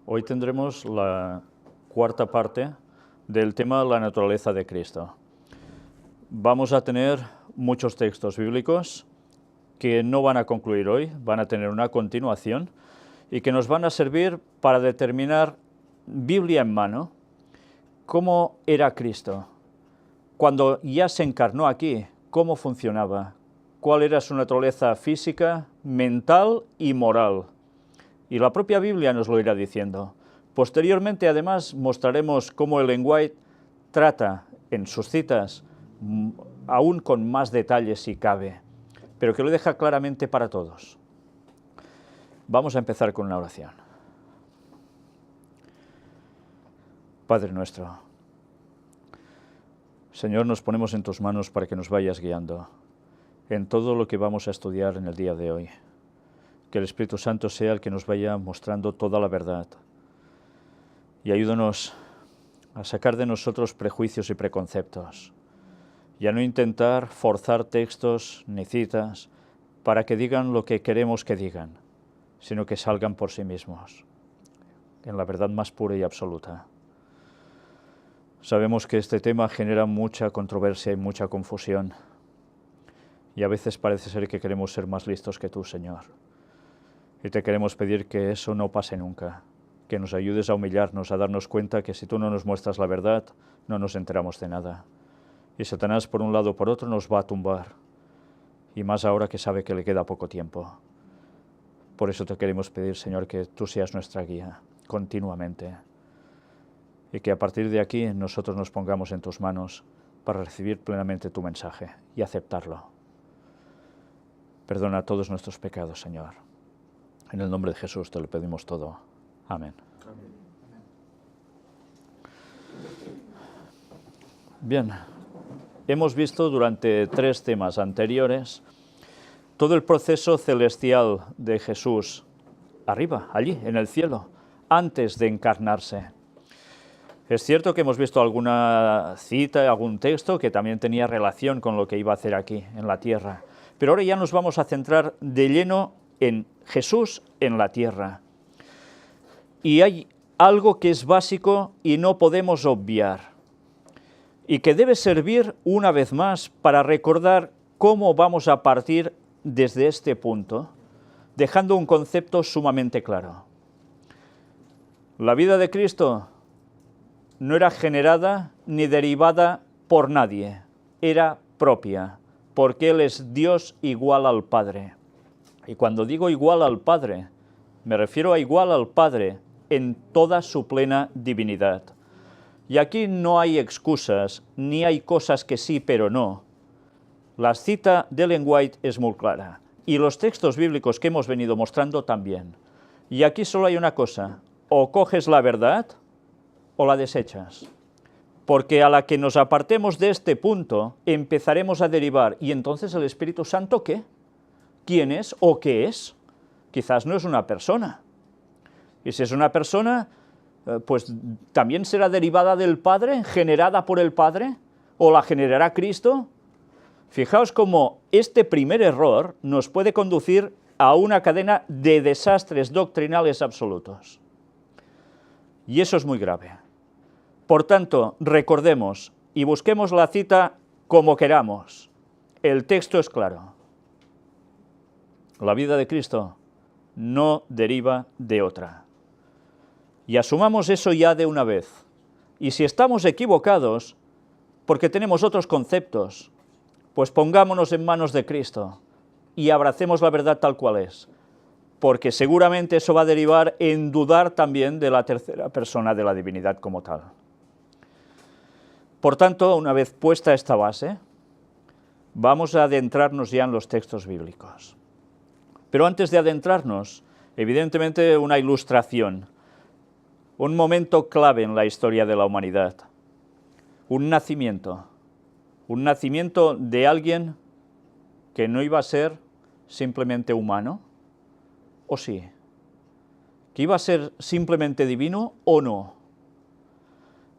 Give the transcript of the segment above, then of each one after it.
Hoy tendremos la cuarta parte del tema La naturaleza de Cristo. Vamos a tener muchos textos bíblicos que no van a concluir hoy, van a tener una continuación y que nos van a servir para determinar, Biblia en mano, cómo era Cristo. Cuando ya se encarnó aquí, cómo funcionaba, cuál era su naturaleza física, mental y moral. Y la propia Biblia nos lo irá diciendo. Posteriormente, además, mostraremos cómo Ellen White trata en sus citas, aún con más detalles si cabe, pero que lo deja claramente para todos. Vamos a empezar con una oración. Padre nuestro, Señor, nos ponemos en tus manos para que nos vayas guiando en todo lo que vamos a estudiar en el día de hoy. Que el Espíritu Santo sea el que nos vaya mostrando toda la verdad. Y ayúdanos a sacar de nosotros prejuicios y preconceptos. Y a no intentar forzar textos ni citas para que digan lo que queremos que digan, sino que salgan por sí mismos, en la verdad más pura y absoluta. Sabemos que este tema genera mucha controversia y mucha confusión. Y a veces parece ser que queremos ser más listos que tú, Señor. Y te queremos pedir que eso no pase nunca, que nos ayudes a humillarnos, a darnos cuenta que si tú no nos muestras la verdad, no nos enteramos de nada. Y Satanás, por un lado o por otro, nos va a tumbar, y más ahora que sabe que le queda poco tiempo. Por eso te queremos pedir, Señor, que tú seas nuestra guía, continuamente, y que a partir de aquí nosotros nos pongamos en tus manos para recibir plenamente tu mensaje y aceptarlo. Perdona todos nuestros pecados, Señor. En el nombre de Jesús te lo pedimos todo. Amén. Bien, hemos visto durante 3 temas anteriores todo el proceso celestial de Jesús arriba, allí, en el cielo, antes de encarnarse. Es cierto que hemos visto alguna cita, algún texto que también tenía relación con lo que iba a hacer aquí, en la tierra. Pero ahora ya nos vamos a centrar de lleno en Jesús en la tierra. Y hay algo que es básico y no podemos obviar, y que debe servir una vez más para recordar cómo vamos a partir desde este punto, dejando un concepto sumamente claro. La vida de Cristo no era generada ni derivada por nadie, era propia, porque Él es Dios igual al Padre. Y cuando digo igual al Padre, me refiero a igual al Padre en toda su plena divinidad. Y aquí no hay excusas, ni hay cosas que sí pero no. La cita de Ellen White es muy clara, y los textos bíblicos que hemos venido mostrando también. Y aquí solo hay una cosa, o coges la verdad o la desechas. Porque a la que nos apartemos de este punto, empezaremos a derivar, ¿y entonces el Espíritu Santo qué? ¿Quién es o qué es? Quizás no es una persona. Y si es una persona, pues también será derivada del Padre, generada por el Padre, o la generará Cristo. Fijaos cómo este primer error nos puede conducir a una cadena de desastres doctrinales absolutos. Y eso es muy grave. Por tanto, recordemos y busquemos la cita como queramos. El texto es claro. La vida de Cristo no deriva de otra. Y asumamos eso ya de una vez. Y si estamos equivocados, porque tenemos otros conceptos, pues pongámonos en manos de Cristo y abracemos la verdad tal cual es, porque seguramente eso va a derivar en dudar también de la tercera persona de la divinidad como tal. Por tanto, una vez puesta esta base, vamos a adentrarnos ya en los textos bíblicos. Pero antes de adentrarnos, evidentemente una ilustración, un momento clave en la historia de la humanidad, un nacimiento de alguien que no iba a ser simplemente humano, ¿o sí? ¿Que iba a ser simplemente divino o no?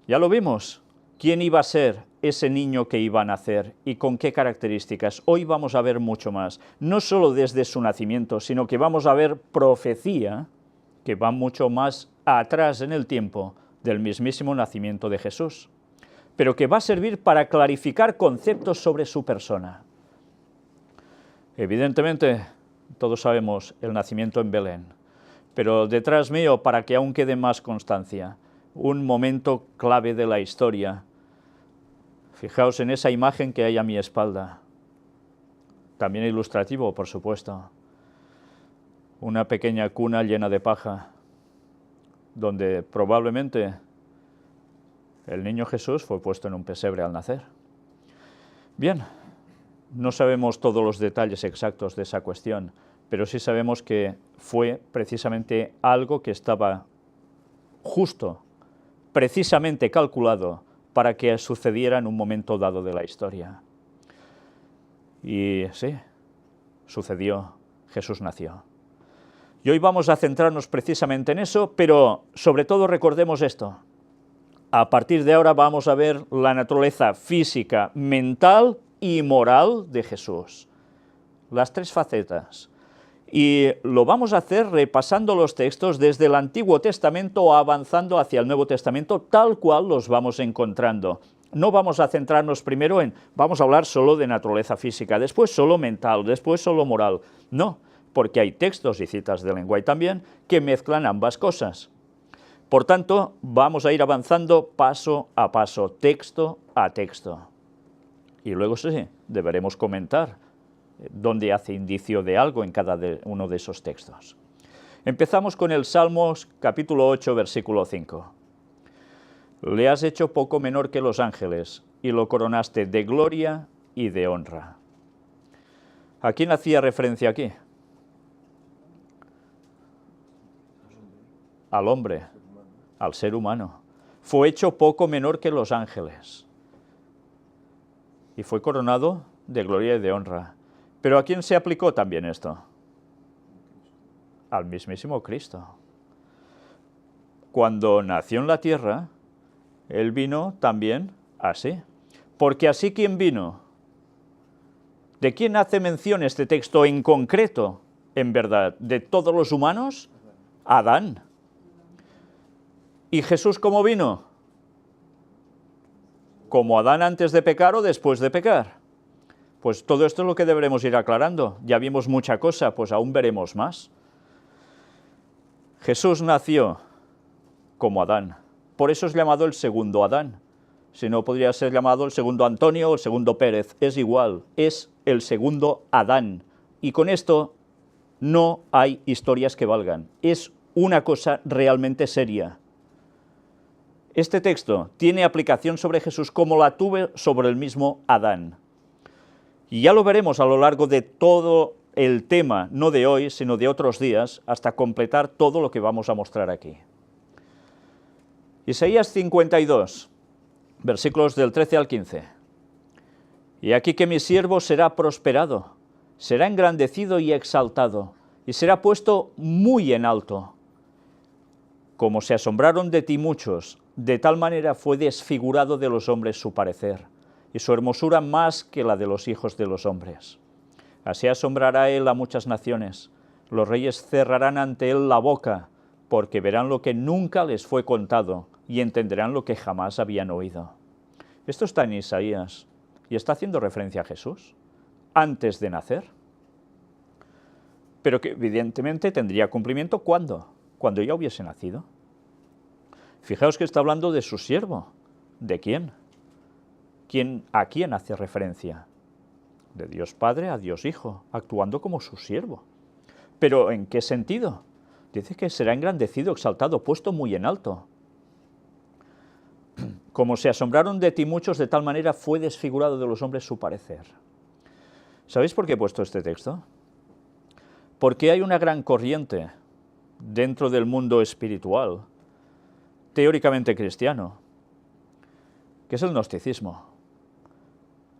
Ya lo vimos, quién iba a ser ese niño que iba a nacer y con qué características. Hoy vamos a ver mucho más, no solo desde su nacimiento, sino que vamos a ver profecía que va mucho más atrás en el tiempo del mismísimo nacimiento de Jesús, pero que va a servir para clarificar conceptos sobre su persona. Evidentemente, todos sabemos el nacimiento en Belén, pero detrás mío, para que aún quede más constancia, un momento clave de la historia. Fijaos en esa imagen que hay a mi espalda, también ilustrativo, por supuesto. Una pequeña cuna llena de paja, donde probablemente el niño Jesús fue puesto en un pesebre al nacer. Bien, no sabemos todos los detalles exactos de esa cuestión, pero sí sabemos que fue precisamente algo que estaba justo, precisamente calculado para que sucediera en un momento dado de la historia. Y sí, sucedió, Jesús nació. Y hoy vamos a centrarnos precisamente en eso, pero sobre todo recordemos esto. A partir de ahora vamos a ver la naturaleza física, mental y moral de Jesús. Las tres facetas. Y lo vamos a hacer repasando los textos desde el Antiguo Testamento avanzando hacia el Nuevo Testamento, tal cual los vamos encontrando. No vamos a centrarnos primero vamos a hablar solo de naturaleza física, después solo mental, después solo moral. No, porque hay textos y citas de lenguaje también que mezclan ambas cosas. Por tanto, vamos a ir avanzando paso a paso, texto a texto. Y luego sí, deberemos comentar dónde hace indicio de algo en cada uno de esos textos. Empezamos con el Salmos capítulo 8, versículo 5. Le has hecho poco menor que los ángeles y lo coronaste de gloria y de honra. ¿A quién hacía referencia aquí? Al hombre, al ser humano. Fue hecho poco menor que los ángeles y fue coronado de gloria y de honra. ¿Pero a quién se aplicó también esto? Al mismísimo Cristo. Cuando nació en la tierra, Él vino también así. Porque así, ¿quién vino? ¿De quién hace mención este texto en concreto, en verdad? ¿De todos los humanos? Adán. ¿Y Jesús cómo vino? ¿Como Adán antes de pecar o después de pecar? Pues todo esto es lo que deberemos ir aclarando. Ya vimos mucha cosa, pues aún veremos más. Jesús nació como Adán. Por eso es llamado el segundo Adán. Si no, podría ser llamado el segundo Antonio o el segundo Pérez. Es igual, es el segundo Adán. Y con esto no hay historias que valgan. Es una cosa realmente seria. Este texto tiene aplicación sobre Jesús como la tuve sobre el mismo Adán. Y ya lo veremos a lo largo de todo el tema, no de hoy, sino de otros días, hasta completar todo lo que vamos a mostrar aquí. Isaías 52, versículos del 13 al 15. Y aquí que mi siervo será prosperado, será engrandecido y exaltado, y será puesto muy en alto. Como se asombraron de ti muchos, de tal manera fue desfigurado de los hombres su parecer, y su hermosura más que la de los hijos de los hombres. Así asombrará él a muchas naciones, los reyes cerrarán ante él la boca, porque verán lo que nunca les fue contado, y entenderán lo que jamás habían oído. Esto está en Isaías, y está haciendo referencia a Jesús, antes de nacer. Pero que evidentemente tendría cumplimiento ¿cuándo? Cuando ya hubiese nacido. Fijaos que está hablando de su siervo. ¿De quién? ¿A quién hace referencia? De Dios Padre a Dios Hijo, actuando como su siervo. ¿Pero en qué sentido? Dice que será engrandecido, exaltado, puesto muy en alto. Como se asombraron de ti muchos, de tal manera fue desfigurado de los hombres su parecer. ¿Sabéis por qué he puesto este texto? Porque hay una gran corriente dentro del mundo espiritual, teóricamente cristiano, que es el gnosticismo.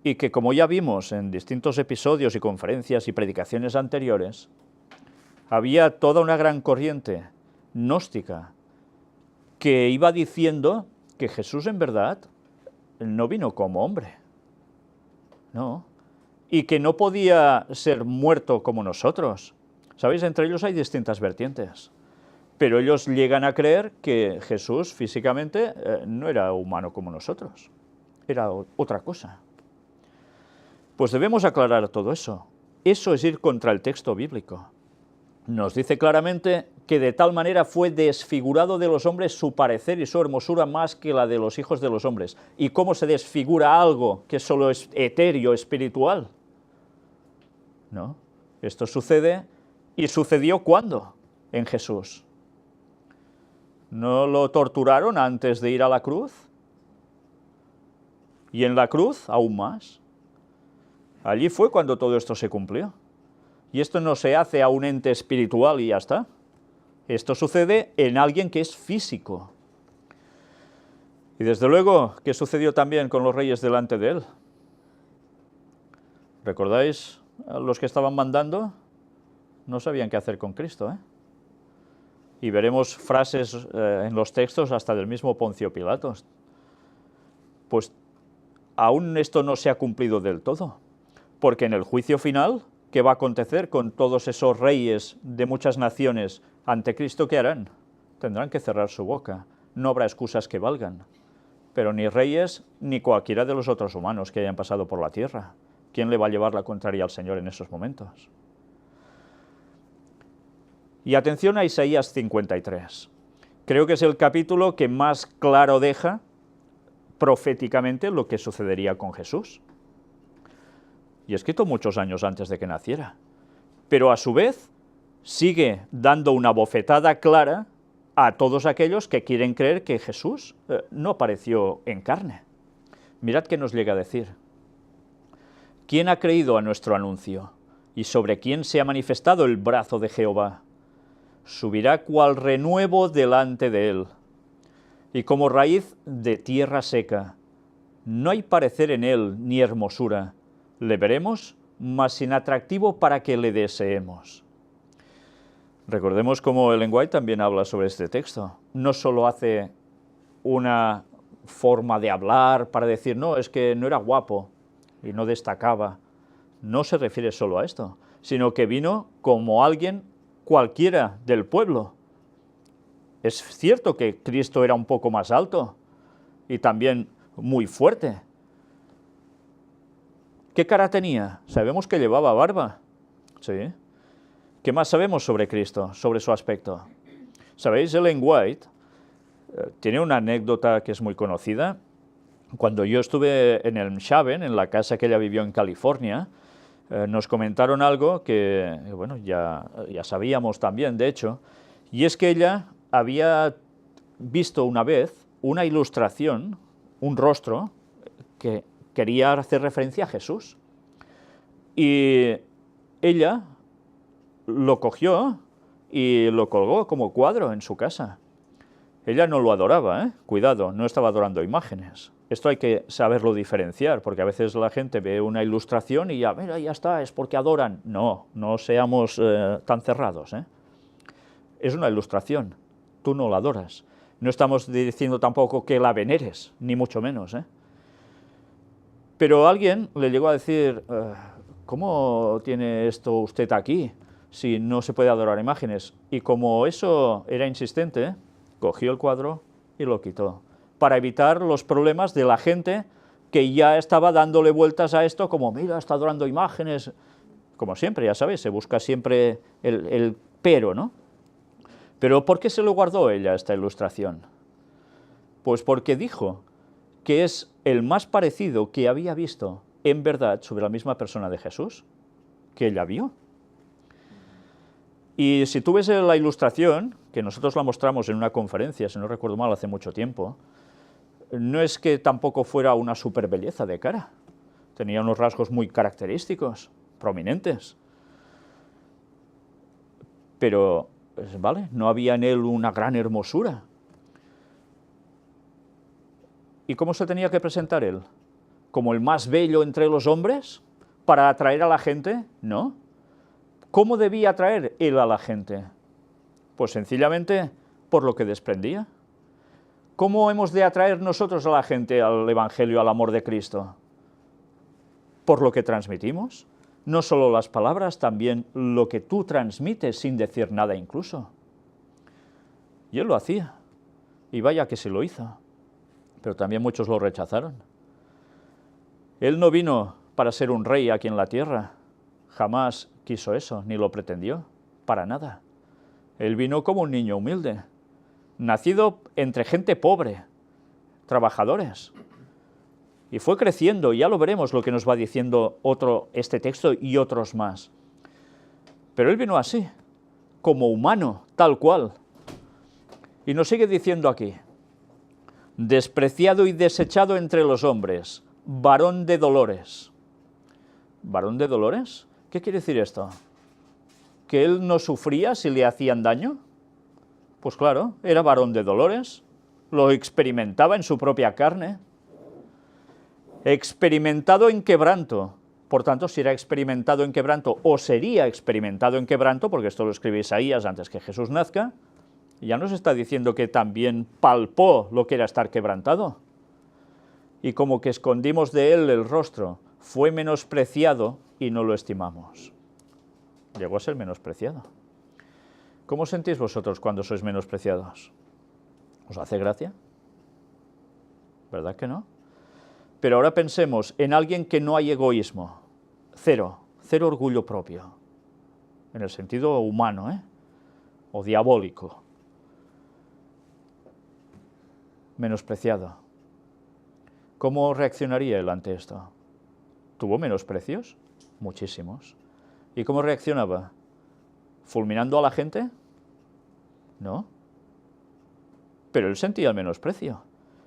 Y que, como ya vimos en distintos episodios y conferencias y predicaciones anteriores, había toda una gran corriente gnóstica que iba diciendo que Jesús en verdad no vino como hombre, no, y que no podía ser muerto como nosotros. ¿Sabéis? Entre ellos hay distintas vertientes. Pero ellos llegan a creer que Jesús físicamente no era humano como nosotros, era otra cosa. Pues debemos aclarar todo eso. Eso es ir contra el texto bíblico. Nos dice claramente que de tal manera fue desfigurado de los hombres su parecer y su hermosura más que la de los hijos de los hombres. ¿Y cómo se desfigura algo que solo es etéreo, espiritual? ¿No? Esto sucede, ¿y sucedió cuándo? En Jesús. ¿No lo torturaron antes de ir a la cruz? Y en la cruz, aún más. Allí fue cuando todo esto se cumplió. Y esto no se hace a un ente espiritual y ya está. Esto sucede en alguien que es físico. Y desde luego, ¿qué sucedió también con los reyes delante de él? ¿Recordáis a los que estaban mandando? No sabían qué hacer con Cristo, ¿eh? Y veremos frases en los textos hasta del mismo Poncio Pilatos. Pues aún esto no se ha cumplido del todo, porque en el juicio final, ¿qué va a acontecer con todos esos reyes de muchas naciones ante Cristo? ¿Qué harán? Tendrán que cerrar su boca, no habrá excusas que valgan, pero ni reyes ni cualquiera de los otros humanos que hayan pasado por la tierra. ¿Quién le va a llevar la contraria al Señor en esos momentos? Y atención a Isaías 53. Creo que es el capítulo que más claro deja proféticamente lo que sucedería con Jesús. Y escrito muchos años antes de que naciera. Pero a su vez sigue dando una bofetada clara a todos aquellos que quieren creer que Jesús no apareció en carne. Mirad qué nos llega a decir. ¿Quién ha creído a nuestro anuncio? ¿Y sobre quién se ha manifestado el brazo de Jehová? Subirá cual renuevo delante de él, y como raíz de tierra seca. No hay parecer en él ni hermosura. Le veremos, mas sin atractivo para que le deseemos. Recordemos cómo Ellen White también habla sobre este texto. No solo hace una forma de hablar para decir, no, es que no era guapo y no destacaba. No se refiere solo a esto, sino que vino como alguien cualquiera del pueblo. Es cierto que Cristo era un poco más alto y también muy fuerte. ¿Qué cara tenía? Sabemos que llevaba barba. ¿Sí? ¿Qué más sabemos sobre Cristo, sobre su aspecto? ¿Sabéis? Ellen White tiene una anécdota que es muy conocida. Cuando yo estuve en el Mshaven, en la casa que ella vivió en California, nos comentaron algo que, bueno, ya sabíamos también, de hecho, y es que ella había visto una vez una ilustración, un rostro, que quería hacer referencia a Jesús. Y ella lo cogió y lo colgó como cuadro en su casa. Ella no lo adoraba, ¿eh? Cuidado, no estaba adorando imágenes. Esto hay que saberlo diferenciar, porque a veces la gente ve una ilustración y ya, mira, ya está, es porque adoran. No, no seamos tan cerrados, ¿eh? Es una ilustración, tú no la adoras. No estamos diciendo tampoco que la veneres, ni mucho menos, ¿eh? Pero alguien le llegó a decir, ¿cómo tiene esto usted aquí si no se puede adorar imágenes? Y como eso era insistente, cogió el cuadro y lo quitó, para evitar los problemas de la gente que ya estaba dándole vueltas a esto, como, mira, está adorando imágenes. Como siempre, ya sabéis, se busca siempre el pero, ¿no? Pero ¿por qué se lo guardó ella esta ilustración? Pues porque dijo que es el más parecido que había visto en verdad sobre la misma persona de Jesús, que ella vio. Y si tú ves la ilustración, que nosotros la mostramos en una conferencia, si no recuerdo mal, hace mucho tiempo, no es que tampoco fuera una super belleza de cara. Tenía unos rasgos muy característicos, prominentes. Pero, pues, ¿vale? No había en él una gran hermosura. ¿Y cómo se tenía que presentar él? ¿Como el más bello entre los hombres? ¿Para atraer a la gente? No. ¿Cómo debía atraer él a la gente? Pues sencillamente por lo que desprendía. ¿Cómo hemos de atraer nosotros a la gente al Evangelio, al amor de Cristo? Por lo que transmitimos. No solo las palabras, también lo que tú transmites sin decir nada incluso. Y él lo hacía. Y vaya que sí lo hizo. Pero también muchos lo rechazaron. Él no vino para ser un rey aquí en la tierra. Jamás quiso eso, ni lo pretendió. Para nada. Él vino como un niño humilde, nacido entre gente pobre, trabajadores. Y fue creciendo, y ya lo veremos lo que nos va diciendo este texto y otros más. Pero él vino así, como humano, tal cual. Y nos sigue diciendo aquí: despreciado y desechado entre los hombres, varón de dolores. ¿Varón de dolores? ¿Qué quiere decir esto? ¿Que él no sufría si le hacían daño? Pues claro, era varón de dolores, lo experimentaba en su propia carne. Experimentado en quebranto. Por tanto, si era experimentado en quebranto, o sería experimentado en quebranto, porque esto lo escribe Isaías antes que Jesús nazca, ya nos está diciendo que también palpó lo que era estar quebrantado. Y como que escondimos de él el rostro, fue menospreciado y no lo estimamos. Llegó a ser menospreciado. ¿Cómo sentís vosotros cuando sois menospreciados? ¿Os hace gracia? ¿Verdad que no? Pero ahora pensemos en alguien que no hay egoísmo. Cero orgullo propio. En el sentido humano, o diabólico. Menospreciado. ¿Cómo reaccionaría él ante esto? ¿Tuvo menosprecios? Muchísimos. ¿Y cómo reaccionaba? ¿Fulminando a la gente? No. Pero él sentía el menosprecio.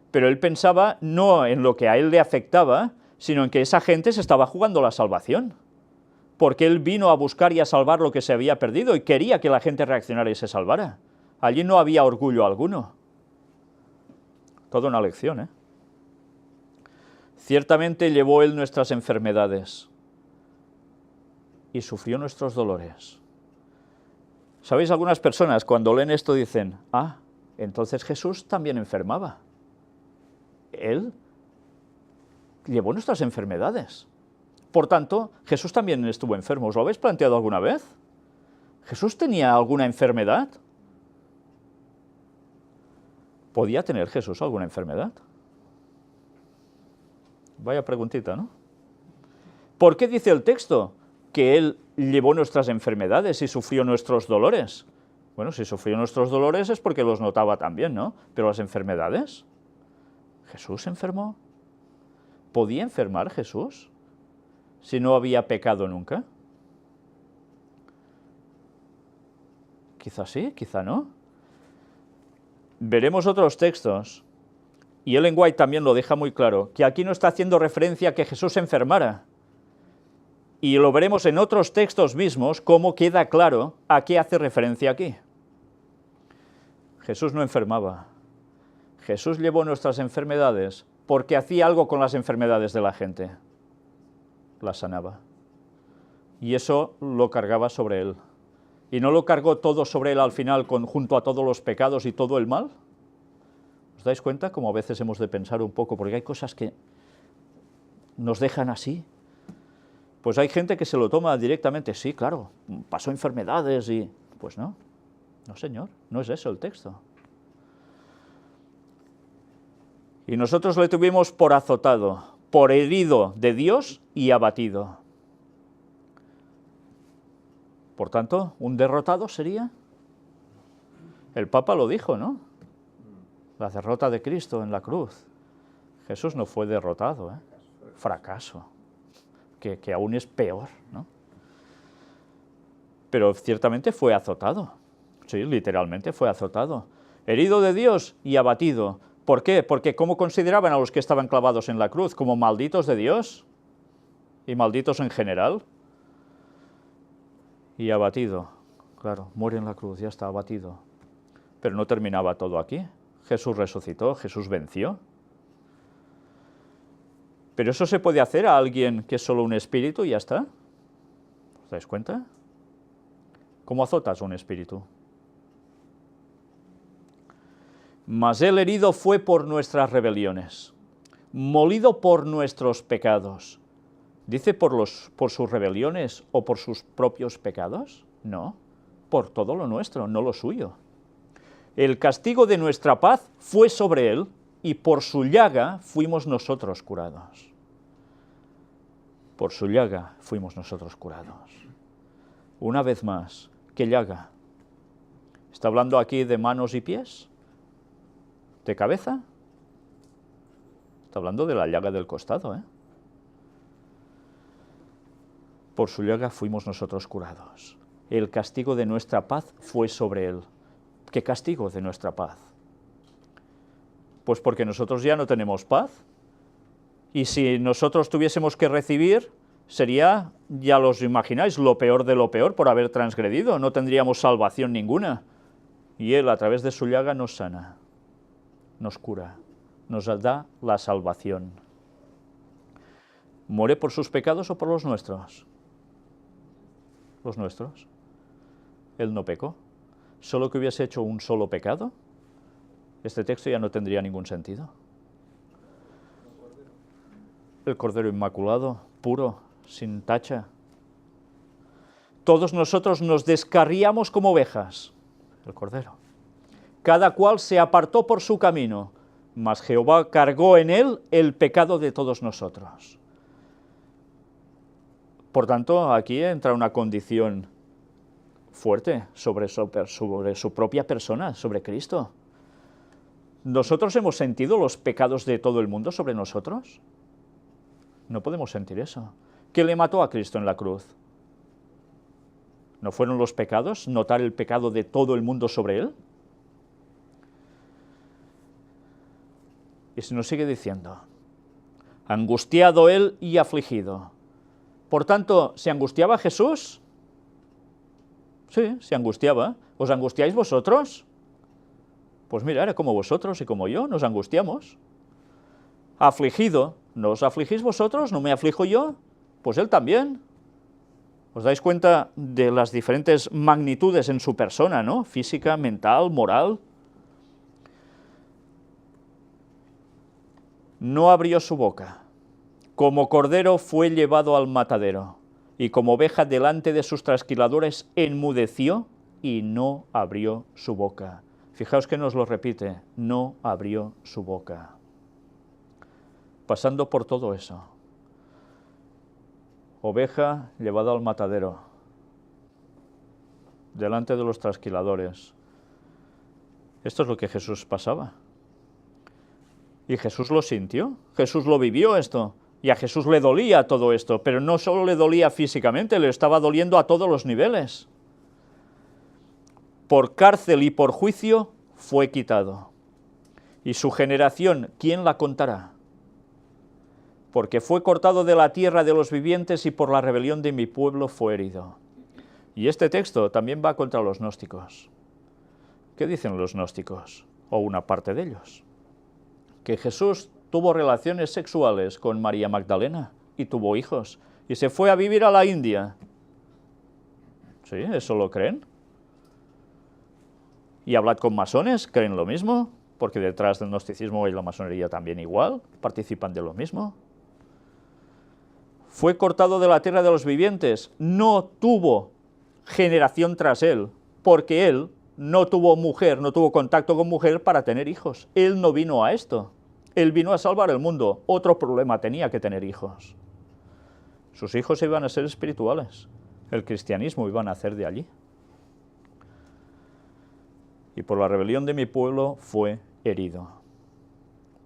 Pero él pensaba no en lo que a él le afectaba, sino en que esa gente se estaba jugando la salvación. Porque él vino a buscar y a salvar lo que se había perdido y quería que la gente reaccionara y se salvara. Allí no había orgullo alguno. Toda una lección, Ciertamente llevó él nuestras enfermedades y sufrió nuestros dolores. ¿Sabéis? Algunas personas cuando leen esto dicen: entonces Jesús también enfermaba. Él llevó nuestras enfermedades. Por tanto, Jesús también estuvo enfermo. ¿Os lo habéis planteado alguna vez? ¿Jesús tenía alguna enfermedad? ¿Podía tener Jesús alguna enfermedad? Vaya preguntita, ¿no? ¿Por qué dice el texto que él llevó nuestras enfermedades y sufrió nuestros dolores? Bueno, si sufrió nuestros dolores es porque los notaba también, ¿no? Pero las enfermedades, ¿Jesús enfermó? ¿Podía enfermar Jesús si no había pecado nunca? Quizá sí, quizá no. Veremos otros textos, y Ellen White también lo deja muy claro, que aquí no está haciendo referencia a que Jesús enfermara. Y lo veremos en otros textos mismos, cómo queda claro a qué hace referencia aquí. Jesús no enfermaba. Jesús llevó nuestras enfermedades porque hacía algo con las enfermedades de la gente. Las sanaba. Y eso lo cargaba sobre él. ¿Y no lo cargó todo sobre él al final junto a todos los pecados y todo el mal? ¿Os dais cuenta? Como a veces hemos de pensar un poco, porque hay cosas que nos dejan así. Pues hay gente que se lo toma directamente, sí, claro, pasó enfermedades y... Pues no, no señor, no es eso el texto. Y nosotros le tuvimos por azotado, por herido de Dios y abatido. Por tanto, ¿un derrotado sería? El Papa lo dijo, ¿no? La derrota de Cristo en la cruz. Jesús no fue derrotado, fracaso, que aún es peor, ¿no? Pero ciertamente fue azotado, sí, literalmente fue azotado. Herido de Dios y abatido. ¿Por qué? Porque ¿cómo consideraban a los que estaban clavados en la cruz? ¿Como malditos de Dios? ¿Y malditos en general? Y abatido, claro, muere en la cruz, ya está abatido. Pero no terminaba todo aquí. Jesús resucitó, Jesús venció. Pero eso se puede hacer a alguien que es solo un espíritu y ya está. ¿Os dais cuenta? ¿Cómo azotas a un espíritu? Mas el herido fue por nuestras rebeliones, molido por nuestros pecados. ¿Dice por sus rebeliones o por sus propios pecados? No, por todo lo nuestro, no lo suyo. El castigo de nuestra paz fue sobre él, y por su llaga fuimos nosotros curados. Por su llaga fuimos nosotros curados. Una vez más, ¿qué llaga? ¿Está hablando aquí de manos y pies? ¿De cabeza? Está hablando de la llaga del costado, ¿eh? Por su llaga fuimos nosotros curados. El castigo de nuestra paz fue sobre él. ¿Qué castigo de nuestra paz? Pues porque nosotros ya no tenemos paz. Y si nosotros tuviésemos que recibir, sería, ya los imagináis, lo peor de lo peor por haber transgredido. No tendríamos salvación ninguna. Y él, a través de su llaga, nos sana, nos cura, nos da la salvación. ¿Muere por sus pecados o por los nuestros? Los nuestros. Él no pecó. Solo que hubiese hecho un solo pecado, este texto ya no tendría ningún sentido. El Cordero Inmaculado, puro, sin tacha. Todos nosotros nos descarriamos como ovejas, el Cordero. Cada cual se apartó por su camino, mas Jehová cargó en él el pecado de todos nosotros. Por tanto, aquí entra una condición fuerte sobre su propia persona, sobre Cristo. ¿Nosotros hemos sentido los pecados de todo el mundo sobre nosotros? No podemos sentir eso. ¿Qué le mató a Cristo en la cruz? ¿No fueron los pecados? ¿Notar el pecado de todo el mundo sobre él? Y se nos sigue diciendo, angustiado él y afligido. Por tanto, ¿se angustiaba Jesús? Sí, se angustiaba. ¿Os angustiáis vosotros? Pues mira, era como vosotros y como yo, nos angustiamos. Afligido, ¿no os afligís vosotros? ¿No me aflijo yo? Pues él también. ¿Os dais cuenta de las diferentes magnitudes en su persona, ¿no? Física, mental, moral. No abrió su boca. Como cordero fue llevado al matadero, y como oveja delante de sus trasquiladores enmudeció y no abrió su boca. Fijaos que nos lo repite, no abrió su boca. Pasando por todo eso. Oveja llevada al matadero, delante de los trasquiladores. Esto es lo que Jesús pasaba. Y Jesús lo sintió, Jesús lo vivió esto. Y a Jesús le dolía todo esto, pero no solo le dolía físicamente, le estaba doliendo a todos los niveles. Por cárcel y por juicio fue quitado. Y su generación, ¿quién la contará? Porque fue cortado de la tierra de los vivientes y por la rebelión de mi pueblo fue herido. Y este texto también va contra los gnósticos. ¿Qué dicen los gnósticos? O una parte de ellos. Que Jesús tuvo relaciones sexuales con María Magdalena y tuvo hijos, y se fue a vivir a la India. ¿Sí? ¿Eso lo creen? Y hablad con masones, ¿creen lo mismo? Porque detrás del gnosticismo y la masonería también igual, participan de lo mismo. Fue cortado de la tierra de los vivientes, no tuvo generación tras él, porque él no tuvo mujer, no tuvo contacto con mujer para tener hijos. Él no vino a esto. Él vino a salvar el mundo. Otro problema, tenía que tener hijos. Sus hijos iban a ser espirituales. El cristianismo iban a hacer de allí. Y por la rebelión de mi pueblo fue herido.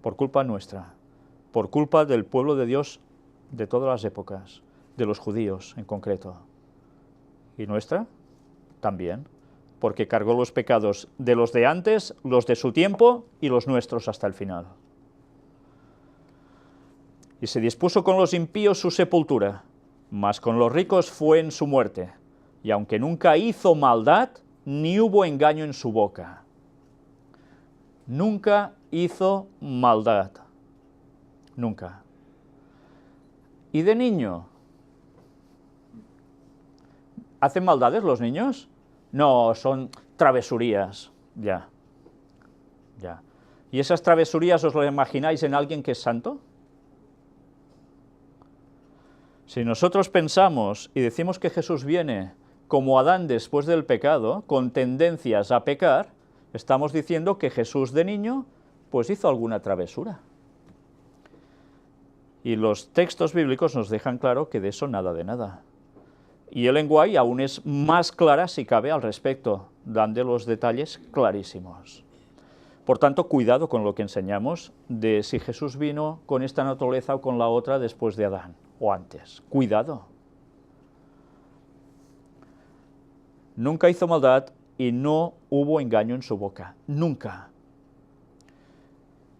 Por culpa nuestra. Por culpa del pueblo de Dios de todas las épocas. De los judíos en concreto. ¿Y nuestra? También. Porque cargó los pecados de los de antes, los de su tiempo y los nuestros hasta el final. Y se dispuso con los impíos su sepultura, mas con los ricos fue en su muerte, y aunque nunca hizo maldad, ni hubo engaño en su boca. Nunca hizo maldad. Nunca. ¿Y de niño? ¿Hacen maldades los niños? No, son travesurías. Ya. ¿Y esas travesurías os lo imagináis en alguien que es santo? Si nosotros pensamos y decimos que Jesús viene como Adán después del pecado, con tendencias a pecar, Estamos diciendo que Jesús de niño pues hizo alguna travesura. Y los textos bíblicos nos dejan claro que de eso nada de nada. Y Ellen White aún es más clara, si cabe, al respecto, dando los detalles clarísimos. Por tanto, cuidado con lo que enseñamos de si Jesús vino con esta naturaleza o con la otra después de Adán, o antes. Cuidado. Nunca hizo maldad y no hubo engaño en su boca. Nunca.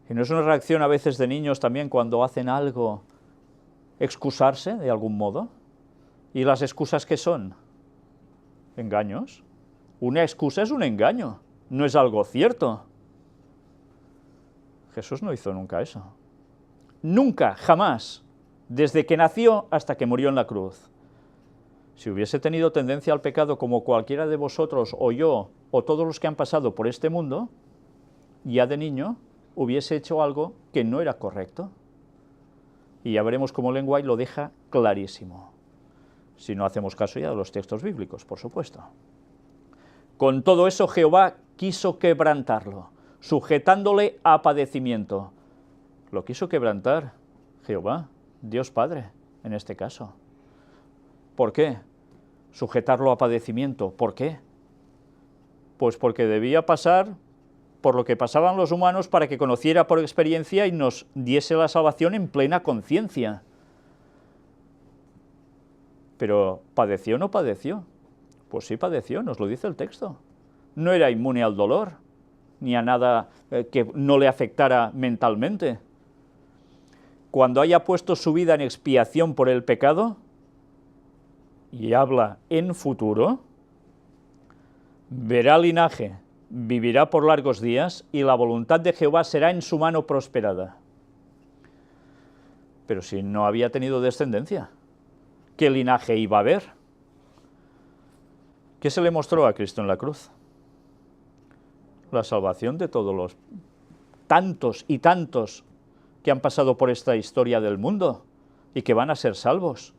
¿Y no es una reacción a veces de niños también cuando hacen algo, excusarse de algún modo? ¿Y las excusas qué son? Engaños. Una excusa es un engaño, no es algo cierto. Jesús no hizo nunca eso. Nunca, jamás, desde que nació hasta que murió en la cruz. Si hubiese tenido tendencia al pecado como cualquiera de vosotros, o yo, o todos los que han pasado por este mundo, ya de niño hubiese hecho algo que no era correcto. Y ya veremos cómo Ellen White lo deja clarísimo. Si no hacemos caso ya de los textos bíblicos, por supuesto. Con todo eso Jehová quiso quebrantarlo, sujetándole a padecimiento. Lo quiso quebrantar Jehová, Dios Padre, en este caso. ¿Por qué? Sujetarlo a padecimiento. ¿Por qué? Pues porque debía pasar por lo que pasaban los humanos para que conociera por experiencia y nos diese la salvación en plena conciencia. Pero, ¿padeció o no padeció? Pues sí padeció, nos lo dice el texto. No era inmune al dolor, ni a nada que no le afectara mentalmente. Cuando haya puesto su vida en expiación por el pecado, y habla en futuro, verá linaje, vivirá por largos días, y la voluntad de Jehová será en su mano prosperada. Pero si no había tenido descendencia, ¿qué linaje iba a haber? ¿Qué se le mostró a Cristo en la cruz? La salvación de todos los tantos y tantos que han pasado por esta historia del mundo y que van a ser salvos.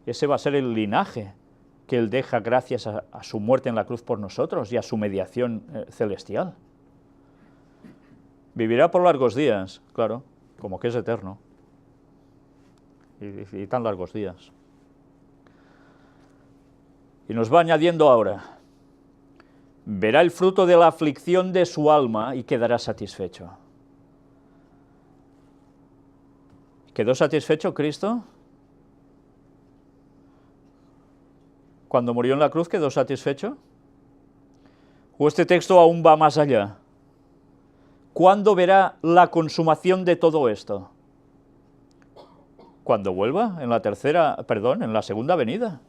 Ese va a ser el linaje que Él deja gracias a su muerte en la cruz por nosotros y a su mediación celestial. Vivirá por largos días, claro, como que es eterno, y tan largos días. Y nos va añadiendo ahora, verá el fruto de la aflicción de su alma y quedará satisfecho. ¿Quedó satisfecho Cristo? Cuando murió en la cruz, ¿quedó satisfecho? ¿O este texto aún va más allá? ¿Cuándo verá la consumación de todo esto? Cuando vuelva, en la segunda venida.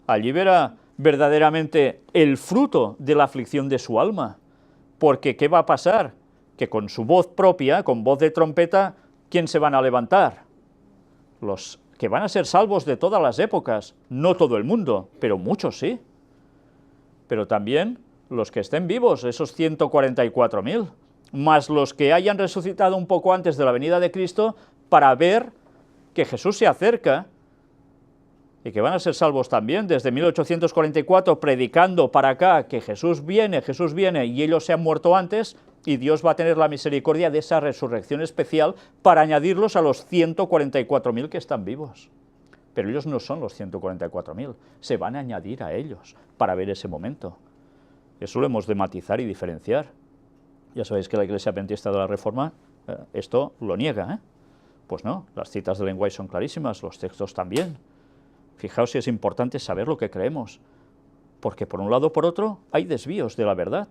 Allí verá verdaderamente el fruto de la aflicción de su alma. Porque ¿qué va a pasar? Que con su voz propia, con voz de trompeta, ¿quién se van a levantar? Los que van a ser salvos de todas las épocas, no todo el mundo, pero muchos sí. Pero también los que estén vivos, esos 144.000, más los que hayan resucitado un poco antes de la venida de Cristo, para ver que Jesús se acerca y que van a ser salvos también, desde 1844, predicando para acá que Jesús viene, y ellos se han muerto antes, y Dios va a tener la misericordia de esa resurrección especial para añadirlos a los 144.000 que están vivos. Pero ellos no son los 144.000, se van a añadir a ellos para ver ese momento. Eso lo hemos de matizar y diferenciar. Ya sabéis que la Iglesia Adventista de la Reforma esto lo niega, ¿eh? Pues no, las citas de Ellen White son clarísimas, los textos también. Fijaos si es importante saber lo que creemos, porque por un lado o por otro hay desvíos de la verdad.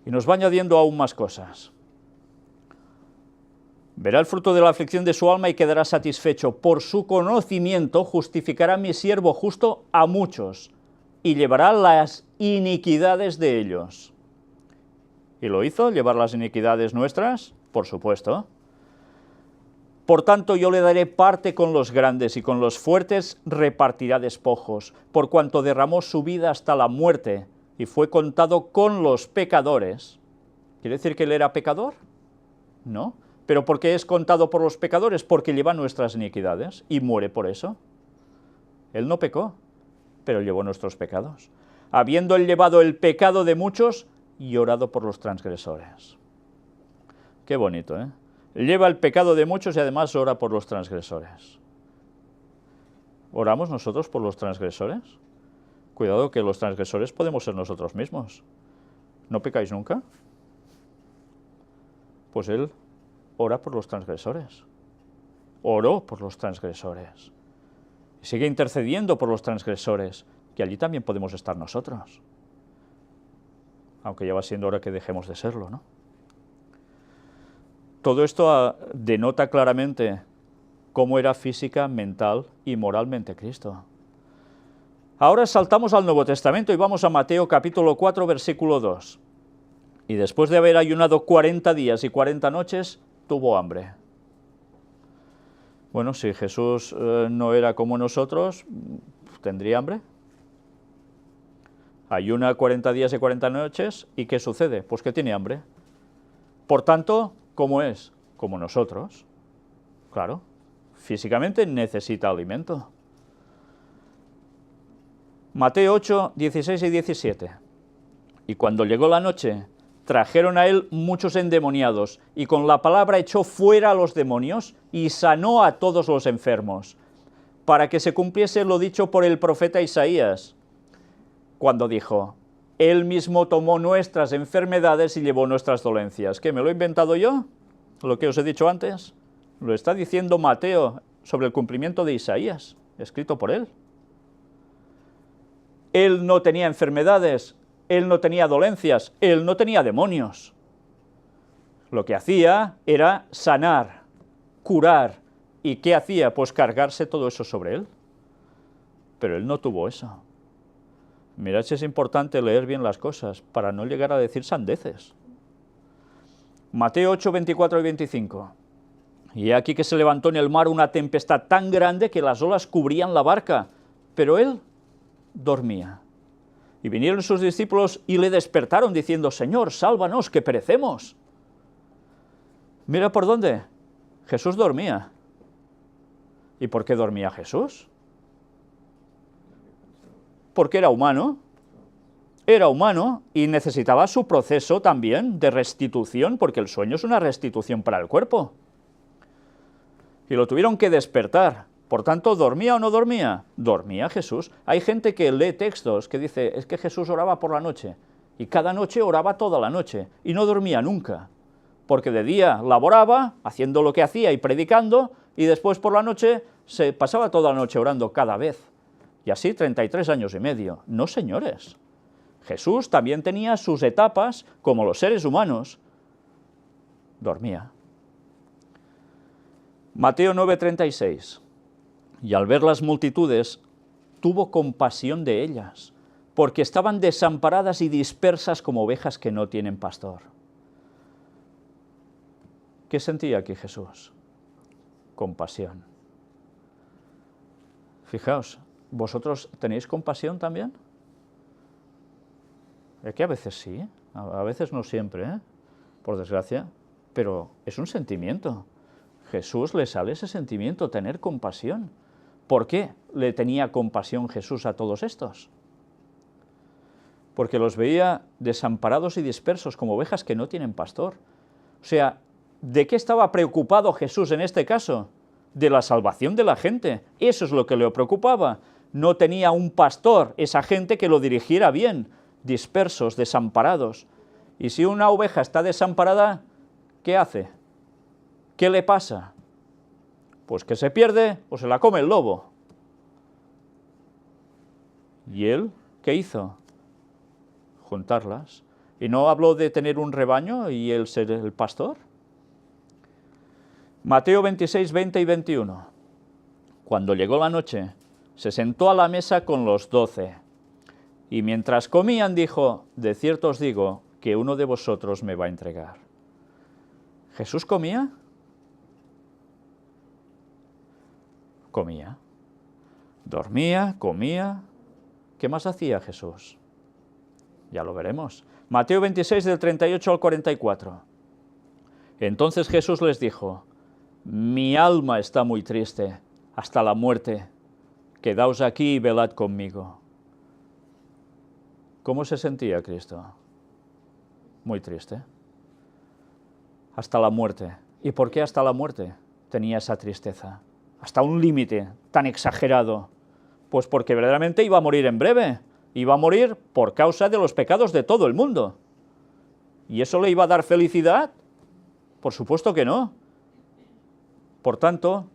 Y nos va añadiendo aún más cosas. Verá el fruto de la aflicción de su alma y quedará satisfecho. Por su conocimiento justificará mi siervo justo a muchos y llevará las iniquidades de ellos. ¿Y lo hizo, llevar las iniquidades nuestras? Por supuesto. Por tanto, yo le daré parte con los grandes y con los fuertes repartirá despojos, por cuanto derramó su vida hasta la muerte y fue contado con los pecadores. ¿Quiere decir que él era pecador? No. ¿Pero por qué es contado por los pecadores? Porque lleva nuestras iniquidades y muere por eso. Él no pecó, pero llevó nuestros pecados. habiendo él llevado el pecado de muchos y orado por los transgresores. Qué bonito, ¿eh? Lleva el pecado de muchos y además ora por los transgresores. ¿Oramos nosotros por los transgresores? Cuidado, que los transgresores podemos ser nosotros mismos. ¿No pecáis nunca? Pues él ora por los transgresores. Oró por los transgresores. Y sigue intercediendo por los transgresores, que allí también podemos estar nosotros. Aunque ya va siendo hora que dejemos de serlo, ¿no? Todo esto denota claramente cómo era física, mental y moralmente Cristo. Ahora saltamos al Nuevo Testamento y vamos a Mateo capítulo 4, versículo 2. Y después de haber ayunado 40 días y 40 noches, tuvo hambre. Bueno, si Jesús no era como nosotros, ¿tendría hambre? Ayuna 40 días y 40 noches, ¿y qué sucede? Pues que tiene hambre. Por tanto, ¿cómo es? Como nosotros. Claro, físicamente necesita alimento. Mateo 8, 16 y 17. Y cuando llegó la noche, trajeron a él muchos endemoniados, y con la palabra echó fuera a los demonios, y sanó a todos los enfermos, para que se cumpliese lo dicho por el profeta Isaías, cuando dijo: Él mismo tomó nuestras enfermedades y llevó nuestras dolencias. ¿Qué, me lo he inventado yo? Lo que os he dicho antes. Lo está diciendo Mateo sobre el cumplimiento de Isaías, escrito por él. Él no tenía enfermedades, él no tenía dolencias, él no tenía demonios. Lo que hacía era sanar, curar. ¿Y qué hacía? Pues cargarse todo eso sobre él. Pero él no tuvo eso. Mirad si es importante leer bien las cosas, para no llegar a decir sandeces. Mateo 8, 24 y 25. Y aquí que se levantó en el mar una tempestad tan grande que las olas cubrían la barca, pero él dormía. Y vinieron sus discípulos y le despertaron diciendo: Señor, sálvanos, que perecemos. Mira por dónde. Jesús dormía. ¿Y por qué dormía Jesús? Porque era humano y necesitaba su proceso también de restitución, porque el sueño es una restitución para el cuerpo. Y lo tuvieron que despertar. Por tanto, ¿dormía o no dormía? Dormía Jesús. Hay gente que lee textos que dice: es que Jesús oraba por la noche, y cada noche oraba toda la noche, y no dormía nunca, porque de día laboraba, haciendo lo que hacía y predicando, y después por la noche se pasaba toda la noche orando cada vez. Y así 33 años y medio. No, señores. Jesús también tenía sus etapas, como los seres humanos. Dormía. Mateo 9:36. Y al ver las multitudes, tuvo compasión de ellas, porque estaban desamparadas y dispersas como ovejas que no tienen pastor. ¿Qué sentía aquí Jesús? Compasión. Fijaos, ¿vosotros tenéis compasión también? Es que a veces sí, a veces no siempre, por desgracia, pero es un sentimiento. Jesús le sale ese sentimiento, tener compasión. ¿Por qué le tenía compasión Jesús a todos estos? Porque los veía desamparados y dispersos como ovejas que no tienen pastor. O sea, ¿de qué estaba preocupado Jesús en este caso? De la salvación de la gente. Eso es lo que le preocupaba. No tenía un pastor, esa gente que lo dirigiera bien, dispersos, desamparados. Y si una oveja está desamparada, ¿qué hace? ¿Qué le pasa? Pues que se pierde o se la come el lobo. ¿Y él qué hizo? Juntarlas. ¿Y no habló de tener un rebaño y él ser el pastor? Mateo 26, 20 y 21. Cuando llegó la noche, se sentó a la mesa con los 12. Y mientras comían dijo: de cierto os digo que uno de vosotros me va a entregar. ¿Jesús comía? Comía. Dormía, comía. ¿Qué más hacía Jesús? Ya lo veremos. Mateo 26, del 38 al 44. Entonces Jesús les dijo: mi alma está muy triste, hasta la muerte. Quedaos aquí y velad conmigo. ¿Cómo se sentía Cristo? Muy triste. Hasta la muerte. ¿Y por qué hasta la muerte tenía esa tristeza? Hasta un límite tan exagerado. Pues porque verdaderamente iba a morir en breve. Iba a morir por causa de los pecados de todo el mundo. ¿Y eso le iba a dar felicidad? Por supuesto que no. Por tanto,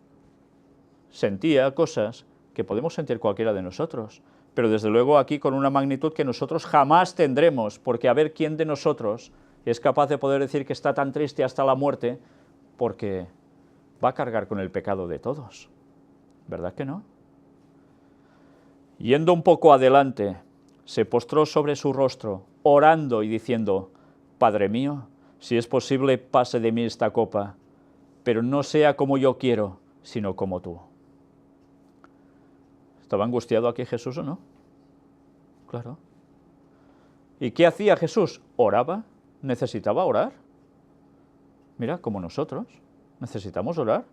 sentía cosas que podemos sentir cualquiera de nosotros, pero desde luego aquí con una magnitud que nosotros jamás tendremos, porque a ver quién de nosotros es capaz de poder decir que está tan triste hasta la muerte, porque va a cargar con el pecado de todos. ¿Verdad que no? Yendo un poco adelante, se postró sobre su rostro, orando y diciendo: Padre mío, si es posible, pase de mí esta copa, pero no sea como yo quiero, sino como tú. ¿Estaba angustiado aquí Jesús o no? Claro. ¿Y qué hacía Jesús? ¿Oraba? ¿Necesitaba orar? Mira, como nosotros, necesitamos orar.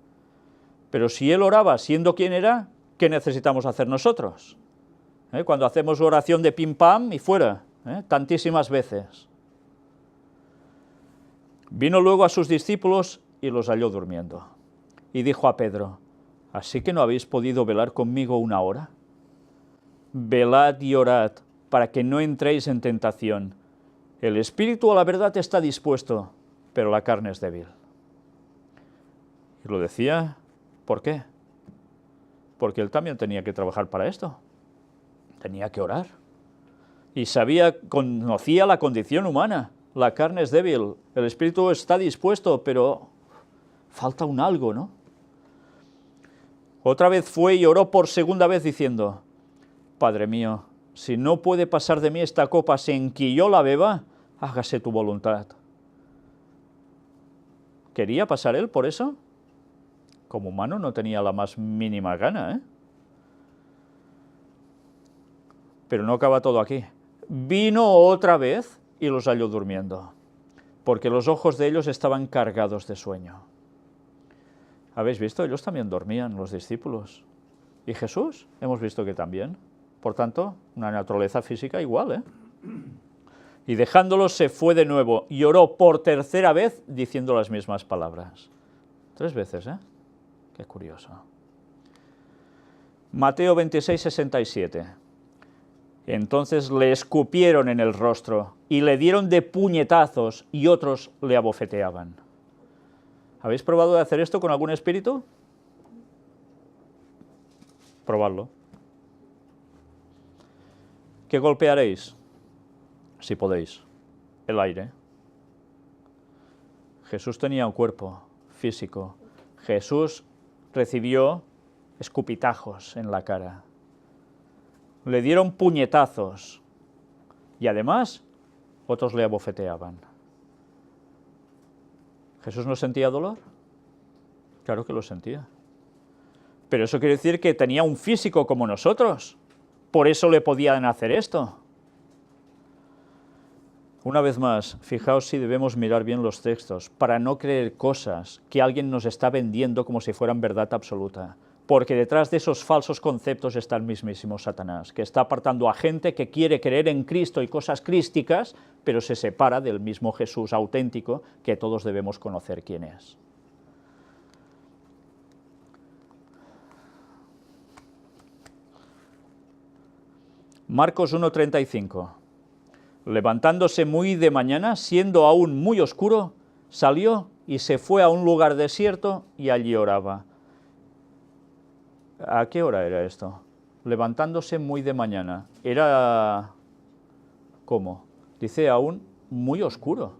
Pero si él oraba siendo quien era, ¿qué necesitamos hacer nosotros? Cuando hacemos oración de pim pam y fuera, tantísimas veces. Vino luego a sus discípulos y los halló durmiendo. Y dijo a Pedro: ¿así que no habéis podido velar conmigo una hora? Velad y orad, para que no entréis en tentación. El espíritu a la verdad está dispuesto, pero la carne es débil. Y lo decía, ¿por qué? Porque él también tenía que trabajar para esto. Tenía que orar. Y conocía la condición humana. La carne es débil, el espíritu está dispuesto, pero falta un algo, ¿no? Otra vez fue y oró por segunda vez diciendo: Padre mío, si no puede pasar de mí esta copa sin que yo la beba, hágase tu voluntad. ¿Quería pasar él por eso? Como humano no tenía la más mínima gana, Pero no acaba todo aquí. Vino otra vez y los halló durmiendo, porque los ojos de ellos estaban cargados de sueño. ¿Habéis visto? Ellos también dormían, los discípulos. ¿Y Jesús? Hemos visto que también. Por tanto, una naturaleza física igual, Y dejándolos se fue de nuevo y oró por tercera vez diciendo las mismas palabras. 3 veces, Qué curioso. Mateo 26, 67. Entonces le escupieron en el rostro y le dieron de puñetazos y otros le abofeteaban. ¿Habéis probado de hacer esto con algún espíritu? Probadlo. ¿Qué golpearéis? Si podéis, el aire. Jesús tenía un cuerpo físico. Jesús recibió escupitajos en la cara. Le dieron puñetazos y además otros le abofeteaban. ¿Jesús no sentía dolor? Claro que lo sentía. Pero eso quiere decir que tenía un físico como nosotros. Por eso le podían hacer esto. Una vez más, fijaos si debemos mirar bien los textos para no creer cosas que alguien nos está vendiendo como si fueran verdad absoluta. Porque detrás de esos falsos conceptos está el mismísimo Satanás, que está apartando a gente que quiere creer en Cristo y cosas crísticas, pero se separa del mismo Jesús auténtico que todos debemos conocer quién es. Marcos 1:35. Levantándose muy de mañana, siendo aún muy oscuro, salió y se fue a un lugar desierto y allí oraba. ¿A qué hora era esto? Levantándose muy de mañana. Era... ¿cómo? Dice aún muy oscuro.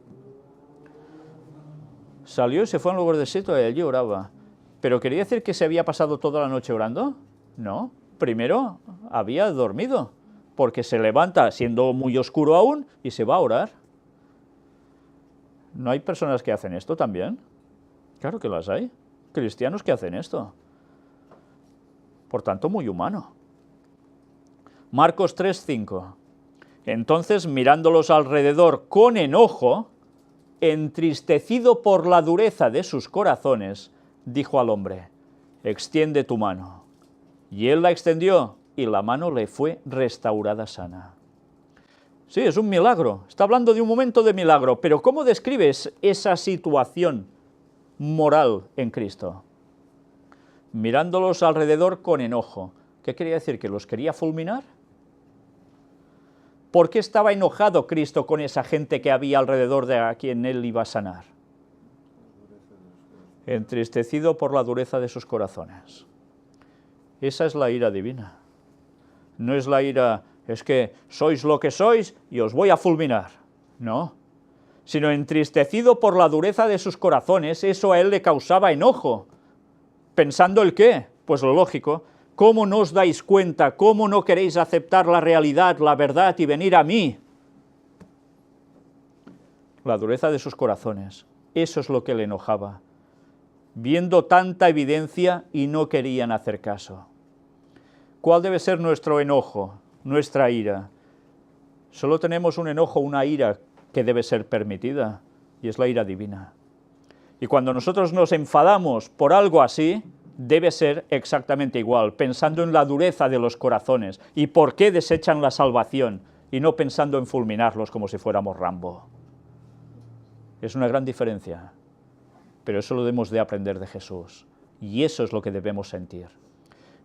Salió y se fue a un lugar desierto y allí oraba. ¿Pero quería decir que se había pasado toda la noche orando? No. Primero había dormido, porque se levanta siendo muy oscuro aún y se va a orar. ¿No hay personas que hacen esto también? Claro que las hay. Cristianos que hacen esto. Por tanto, muy humano. Marcos 3:5. Entonces, mirándolos alrededor con enojo, entristecido por la dureza de sus corazones, dijo al hombre: extiende tu mano. Y él la extendió, y la mano le fue restaurada sana. Sí, es un milagro, está hablando de un momento de milagro, pero ¿cómo describes esa situación moral en Cristo? Mirándolos alrededor con enojo. ¿Qué quería decir? ¿Que los quería fulminar? ¿Por qué estaba enojado Cristo con esa gente que había alrededor de a quien él iba a sanar? Entristecido por la dureza de sus corazones. Esa es la ira divina. No es la ira, es que sois lo que sois y os voy a fulminar. No. Sino entristecido por la dureza de sus corazones, eso a él le causaba enojo. ¿Pensando el qué? Pues lo lógico. ¿Cómo no os dais cuenta? ¿Cómo no queréis aceptar la realidad, la verdad y venir a mí? La dureza de sus corazones. Eso es lo que le enojaba. Viendo tanta evidencia y no querían hacer caso. ¿Cuál debe ser nuestro enojo, nuestra ira? Solo tenemos un enojo, una ira que debe ser permitida, y es la ira divina. Y cuando nosotros nos enfadamos por algo así, debe ser exactamente igual, pensando en la dureza de los corazones y por qué desechan la salvación, y no pensando en fulminarlos como si fuéramos Rambo. Es una gran diferencia, pero eso lo debemos de aprender de Jesús, y eso es lo que debemos sentir.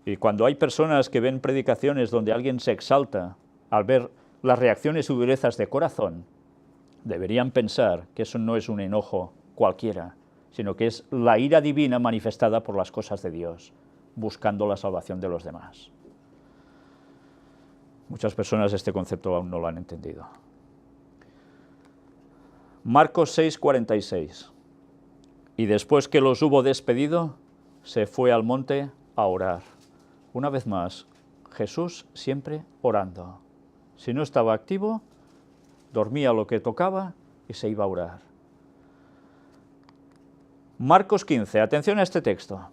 Y cuando hay personas que ven predicaciones donde alguien se exalta al ver las reacciones y durezas de corazón, deberían pensar que eso no es un enojo cualquiera, sino que es la ira divina manifestada por las cosas de Dios, buscando la salvación de los demás. Muchas personas este concepto aún no lo han entendido. Marcos 6:46. Y después que los hubo despedido, se fue al monte a orar. Una vez más, Jesús siempre orando. Si no estaba activo, dormía lo que tocaba y se iba a orar. Marcos 15, atención a este texto.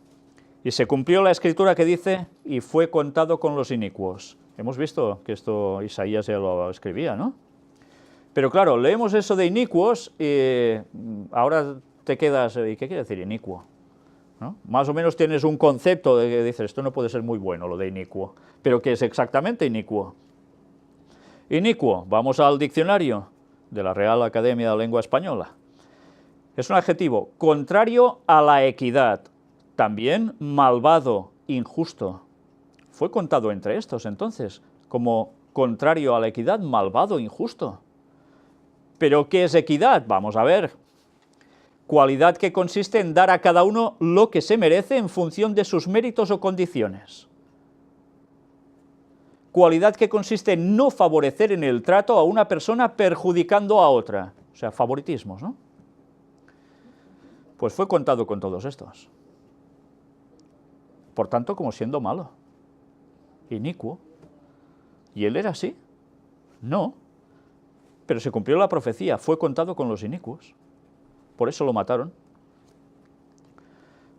Y se cumplió la escritura que dice, y fue contado con los inicuos. Hemos visto que esto Isaías ya lo escribía, ¿no? Pero claro, leemos eso de inicuos y ahora te quedas, ¿y qué quiere decir inicuo? ¿No? Más o menos tienes un concepto de que dices, esto no puede ser muy bueno, lo de inicuo. Pero ¿qué es exactamente inicuo? Inicuo, vamos al diccionario de la Real Academia de la Lengua Española. Es un adjetivo contrario a la equidad, también malvado, injusto. Fue contado entre estos entonces, como contrario a la equidad, malvado, injusto. ¿Pero qué es equidad? Vamos a ver. Cualidad que consiste en dar a cada uno lo que se merece en función de sus méritos o condiciones. Cualidad que consiste en no favorecer en el trato a una persona perjudicando a otra. O sea, favoritismos, ¿no? Pues fue contado con todos estos. Por tanto, como siendo malo, inicuo. ¿Y él era así? No. Pero se cumplió la profecía, fue contado con los inicuos. Por eso lo mataron.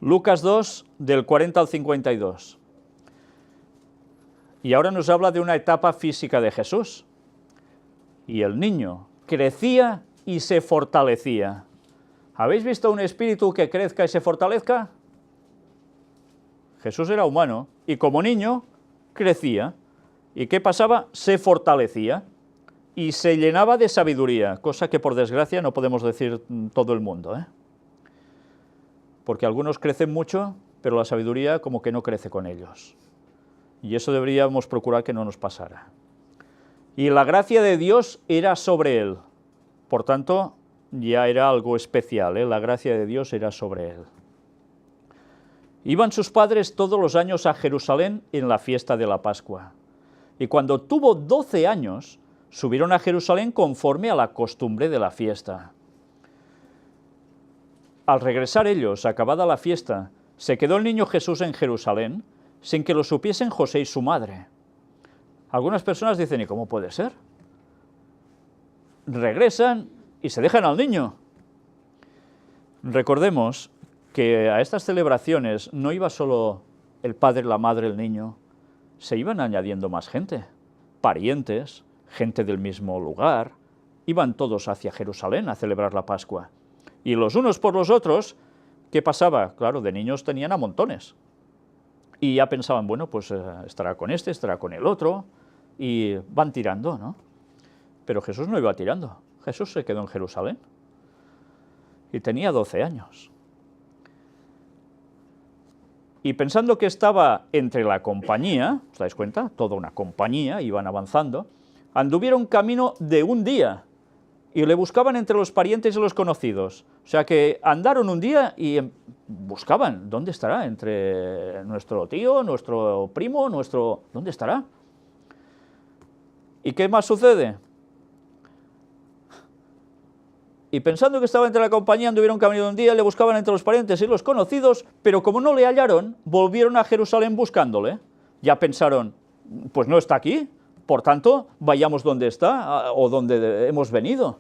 Lucas 2, del 40 al 52. Y ahora nos habla de una etapa física de Jesús. Y el niño crecía y se fortalecía. ¿Habéis visto un espíritu que crezca y se fortalezca? Jesús era humano y como niño crecía. ¿Y qué pasaba? Se fortalecía y se llenaba de sabiduría, cosa que por desgracia no podemos decir todo el mundo, ¿eh? Porque algunos crecen mucho, pero la sabiduría como que no crece con ellos. Y eso deberíamos procurar que no nos pasara. Y la gracia de Dios era sobre él. Por tanto, ya era algo especial, ¿eh? La gracia de Dios era sobre él. Iban sus padres todos los años a Jerusalén en la fiesta de la Pascua. Y cuando tuvo 12 años, subieron a Jerusalén conforme a la costumbre de la fiesta. Al regresar ellos, acabada la fiesta, se quedó el niño Jesús en Jerusalén, sin que lo supiesen José y su madre. Algunas personas dicen, ¿y cómo puede ser? Regresan y se dejan al niño. Recordemos que a estas celebraciones no iba solo el padre, la madre, el niño, se iban añadiendo más gente, parientes, gente del mismo lugar, iban todos hacia Jerusalén a celebrar la Pascua. Y los unos por los otros, ¿qué pasaba? Claro, de niños tenían a montones. Y ya pensaban, bueno, pues estará con este, estará con el otro, y van tirando, ¿no? Pero Jesús no iba tirando, Jesús se quedó en Jerusalén y tenía 12 años. Y pensando que estaba entre la compañía, ¿os dais cuenta? Toda una compañía, iban avanzando, anduvieron camino de un día y le buscaban entre los parientes y los conocidos. O sea que andaron un día y buscaban, ¿dónde estará? Entre nuestro tío, nuestro primo, ¿dónde estará? ¿Y qué más sucede? Y pensando que estaba entre la compañía, anduvieron camino de un día, le buscaban entre los parientes y los conocidos, pero como no le hallaron, volvieron a Jerusalén buscándole. Ya pensaron, pues no está aquí, por tanto, vayamos donde está o donde hemos venido.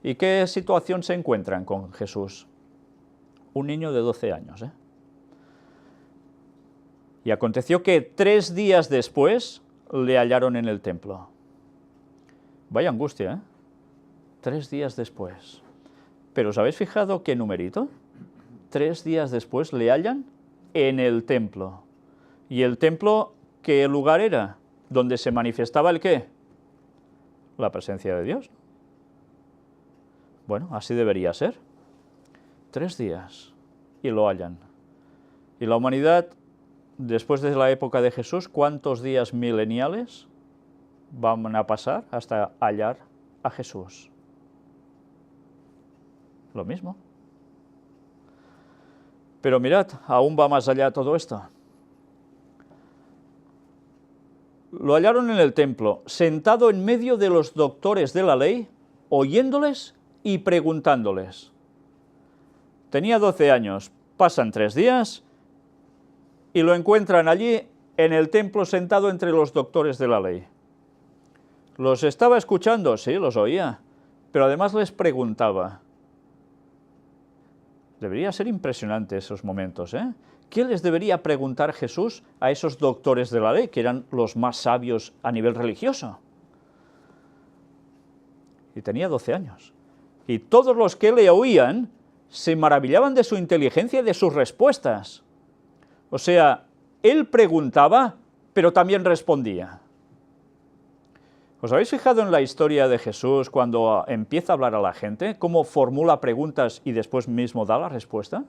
¿Y qué situación se encuentran con Jesús? Un niño de 12 años, ¿eh? Y aconteció que 3 días después le hallaron en el templo. Vaya angustia, ¿eh? 3 días después. Pero ¿os habéis fijado qué numerito? 3 días después le hallan en el templo. ¿Y el templo qué lugar era? ¿Donde se manifestaba el qué? La presencia de Dios. Bueno, así debería ser. 3 días y lo hallan. Y la humanidad, después de la época de Jesús, ¿cuántos días mileniales van a pasar hasta hallar a Jesús? Lo mismo. Pero mirad, aún va más allá todo esto. Lo hallaron en el templo, sentado en medio de los doctores de la ley, oyéndoles y preguntándoles. Tenía 12 años, pasan 3 días y lo encuentran allí en el templo sentado entre los doctores de la ley. ¿Los estaba escuchando? Sí, los oía, pero además les preguntaba. Debería ser impresionante esos momentos, ¿eh? ¿Qué les debería preguntar Jesús a esos doctores de la ley, que eran los más sabios a nivel religioso? Y tenía 12 años. Y todos los que le oían se maravillaban de su inteligencia y de sus respuestas. O sea, él preguntaba, pero también respondía. ¿Os habéis fijado en la historia de Jesús cuando empieza a hablar a la gente? ¿Cómo formula preguntas y después mismo da la respuesta?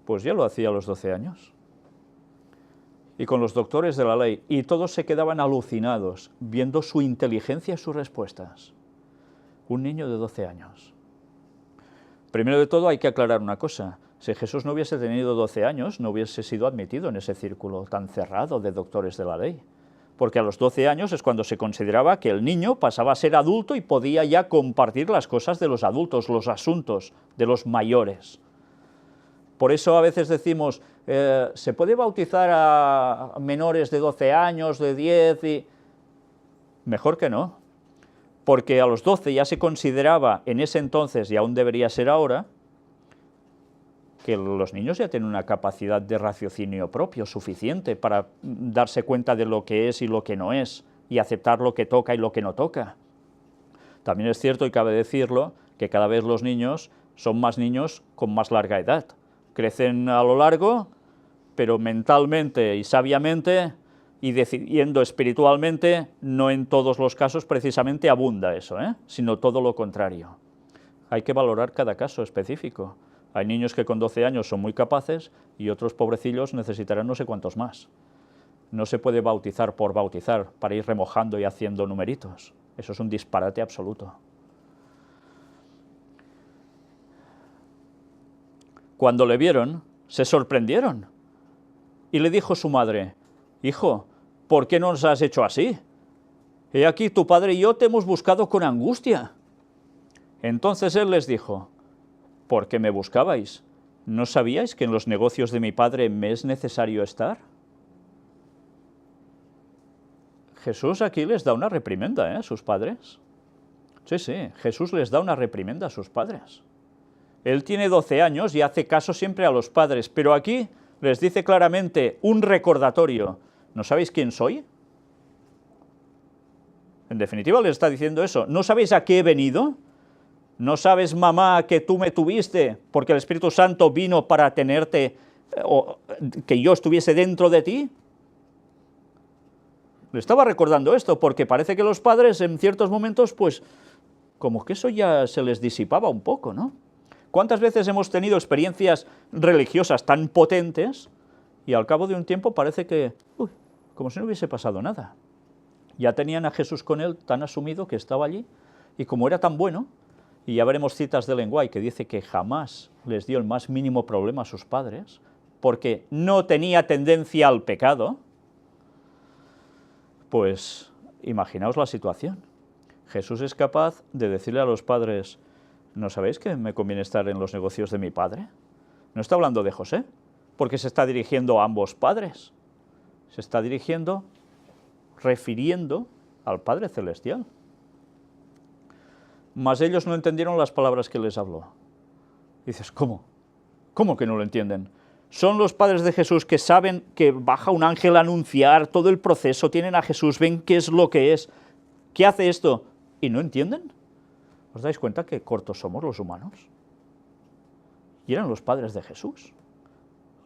Pues ya lo hacía a los 12 años. Y con los doctores de la ley. Y todos se quedaban alucinados viendo su inteligencia y sus respuestas. Un niño de 12 años. Primero de todo hay que aclarar una cosa. Si Jesús no hubiese tenido 12 años, no hubiese sido admitido en ese círculo tan cerrado de doctores de la ley. Porque a los 12 años es cuando se consideraba que el niño pasaba a ser adulto y podía ya compartir las cosas de los adultos, los asuntos de los mayores. Por eso a veces decimos, ¿se puede bautizar a menores de 12 años, de 10? Mejor que no, porque a los 12 ya se consideraba en ese entonces, y aún debería ser ahora, que los niños ya tienen una capacidad de raciocinio propio suficiente para darse cuenta de lo que es y lo que no es, y aceptar lo que toca y lo que no toca. También es cierto, y cabe decirlo, que cada vez los niños son más niños con más larga edad. Crecen a lo largo, pero mentalmente y sabiamente, y decidiendo espiritualmente, no en todos los casos precisamente abunda eso, sino todo lo contrario. Hay que valorar cada caso específico. Hay niños que con 12 años son muy capaces y otros pobrecillos necesitarán no sé cuántos más. No se puede bautizar por bautizar para ir remojando y haciendo numeritos. Eso es un disparate absoluto. Cuando le vieron, se sorprendieron. Y le dijo su madre, «Hijo, ¿por qué no nos has hecho así? He aquí tu padre y yo te hemos buscado con angustia». Entonces él les dijo, ¿por qué me buscabais? ¿No sabíais que en los negocios de mi padre me es necesario estar? Jesús aquí les da una reprimenda, a sus padres. Sí, Jesús les da una reprimenda a sus padres. Él tiene 12 años y hace caso siempre a los padres, pero aquí les dice claramente un recordatorio. ¿No sabéis quién soy? En definitiva les está diciendo eso. ¿No sabéis a qué he venido? ¿No sabes, mamá, que tú me tuviste porque el Espíritu Santo vino para tenerte, o que yo estuviese dentro de ti? Le estaba recordando esto, porque parece que los padres en ciertos momentos, pues, como que eso ya se les disipaba un poco, ¿no? ¿Cuántas veces hemos tenido experiencias religiosas tan potentes y al cabo de un tiempo parece que, como si no hubiese pasado nada? Ya tenían a Jesús con él tan asumido que estaba allí, y como era tan bueno, y ya veremos citas de Ellen White que dice que jamás les dio el más mínimo problema a sus padres, porque no tenía tendencia al pecado, pues imaginaos la situación. Jesús es capaz de decirle a los padres, ¿no sabéis que me conviene estar en los negocios de mi padre? No está hablando de José, porque se está dirigiendo a ambos padres. Se está dirigiendo, refiriendo al Padre Celestial. Mas ellos no entendieron las palabras que les habló. Dices, ¿cómo? ¿Cómo que no lo entienden? Son los padres de Jesús que saben que baja un ángel a anunciar todo el proceso, tienen a Jesús, ven qué es lo que es, qué hace esto, y no entienden. ¿Os dais cuenta qué cortos somos los humanos? Y eran los padres de Jesús,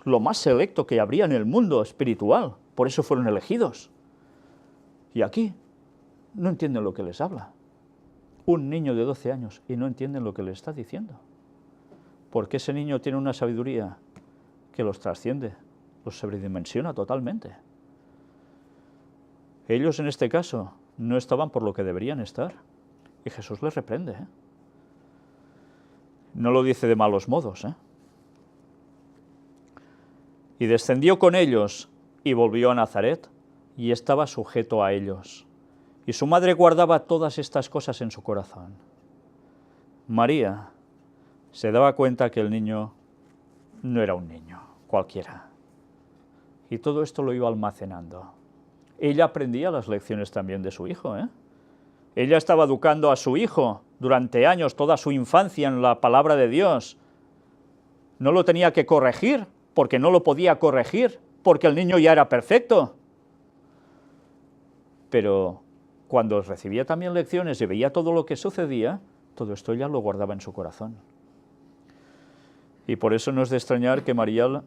lo más selecto que habría en el mundo espiritual, por eso fueron elegidos. Y aquí no entienden lo que les habla. Un niño de 12 años y no entienden lo que le está diciendo. Porque ese niño tiene una sabiduría que los trasciende, los sobredimensiona totalmente. Ellos en este caso no estaban por lo que deberían estar, y Jesús les reprende, ¿eh? No lo dice de malos modos, ¿eh? Y descendió con ellos y volvió a Nazaret, y estaba sujeto a ellos. Y su madre guardaba todas estas cosas en su corazón. María se daba cuenta que el niño no era un niño cualquiera. Y todo esto lo iba almacenando. Ella aprendía las lecciones también de su hijo, ¿eh? Ella estaba educando a su hijo durante años, toda su infancia en la palabra de Dios. No lo tenía que corregir, porque no lo podía corregir, porque el niño ya era perfecto. Pero cuando recibía también lecciones y veía todo lo que sucedía, todo esto ella lo guardaba en su corazón. Y por eso no es de extrañar que María,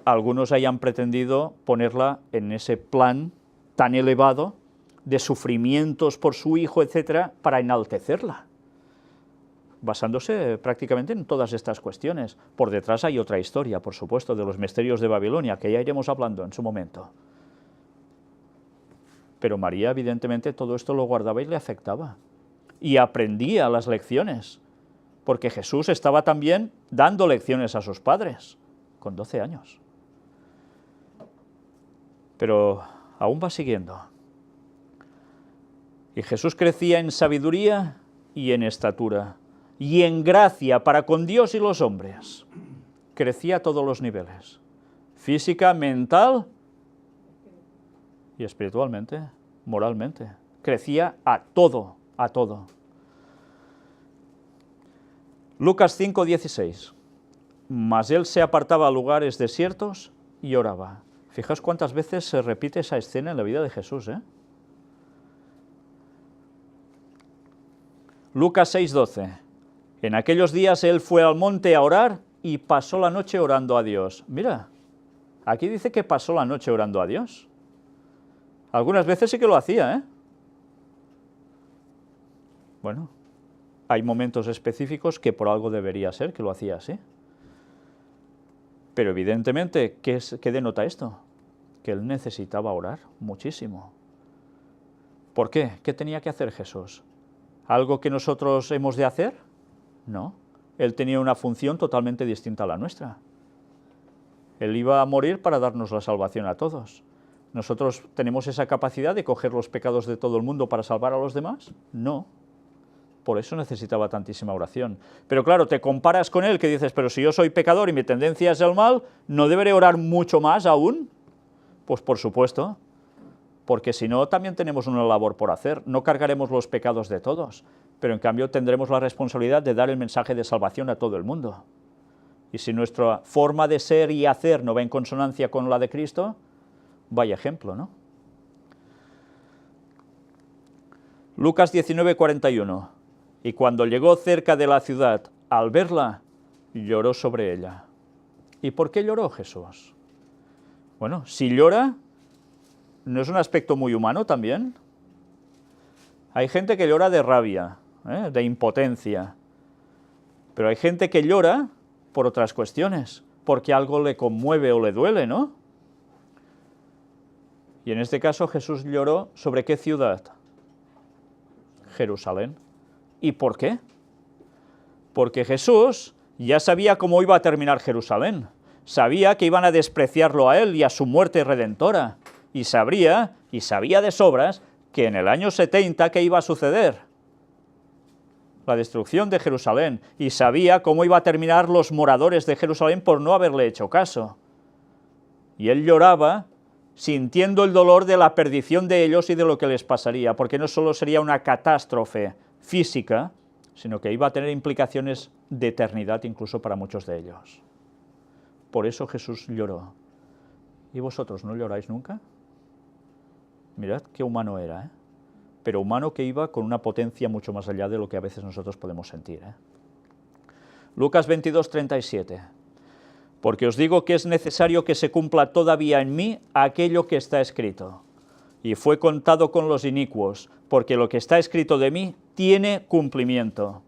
algunos hayan pretendido ponerla en ese plan tan elevado de sufrimientos por su hijo, etcétera, para enaltecerla, basándose prácticamente en todas estas cuestiones. Por detrás hay otra historia, por supuesto, de los misterios de Babilonia, que ya iremos hablando en su momento. Pero María, evidentemente, todo esto lo guardaba y le afectaba. Y aprendía las lecciones, porque Jesús estaba también dando lecciones a sus padres, con 12 años. Pero aún va siguiendo. Y Jesús crecía en sabiduría y en estatura, y en gracia para con Dios y los hombres. Crecía a todos los niveles, física, mental y espiritualmente, moralmente. Crecía a todo, a todo. Lucas 5:16. Mas él se apartaba a lugares desiertos y oraba. Fijaos cuántas veces se repite esa escena en la vida de Jesús, ¿eh? Lucas 6:12. En aquellos días él fue al monte a orar y pasó la noche orando a Dios. Mira, aquí dice que pasó la noche orando a Dios. Algunas veces sí que lo hacía, ¿eh? Bueno, hay momentos específicos que por algo debería ser que lo hacía así. Pero evidentemente, ¿qué denota esto? Que él necesitaba orar muchísimo. ¿Por qué? ¿Qué tenía que hacer Jesús? ¿Algo que nosotros hemos de hacer? No. Él tenía una función totalmente distinta a la nuestra. Él iba a morir para darnos la salvación a todos. ¿Nosotros tenemos esa capacidad de coger los pecados de todo el mundo para salvar a los demás? No. Por eso necesitaba tantísima oración. Pero claro, te comparas con él, que dices, pero si yo soy pecador y mi tendencia es el mal, ¿no deberé orar mucho más aún? Pues por supuesto, porque si no, también tenemos una labor por hacer. No cargaremos los pecados de todos, pero en cambio tendremos la responsabilidad de dar el mensaje de salvación a todo el mundo. Y si nuestra forma de ser y hacer no va en consonancia con la de Cristo, vaya ejemplo, ¿no? Lucas 19:41. Y cuando llegó cerca de la ciudad, al verla, lloró sobre ella. ¿Y por qué lloró Jesús? Bueno, si llora, ¿No es un aspecto muy humano también? Hay gente que llora de rabia, de impotencia, pero hay gente que llora por otras cuestiones, porque algo le conmueve o le duele, ¿no? Y en este caso Jesús lloró ¿sobre qué ciudad? Jerusalén. ¿Y por qué? Porque Jesús ya sabía cómo iba a terminar Jerusalén, sabía que iban a despreciarlo a él y a su muerte redentora, y sabía de sobras que en el año 70 ¿qué iba a suceder? La destrucción de Jerusalén, y sabía cómo iba a terminar los moradores de Jerusalén por no haberle hecho caso. Y él lloraba sintiendo el dolor de la perdición de ellos y de lo que les pasaría, porque no solo sería una catástrofe física, sino que iba a tener implicaciones de eternidad incluso para muchos de ellos. Por eso Jesús lloró. ¿Y vosotros no lloráis nunca? Mirad qué humano era, pero humano que iba con una potencia mucho más allá de lo que a veces nosotros podemos sentir. Lucas 22, 37. Porque os digo que es necesario que se cumpla todavía en mí aquello que está escrito. Y fue contado con los inicuos, porque lo que está escrito de mí tiene cumplimiento.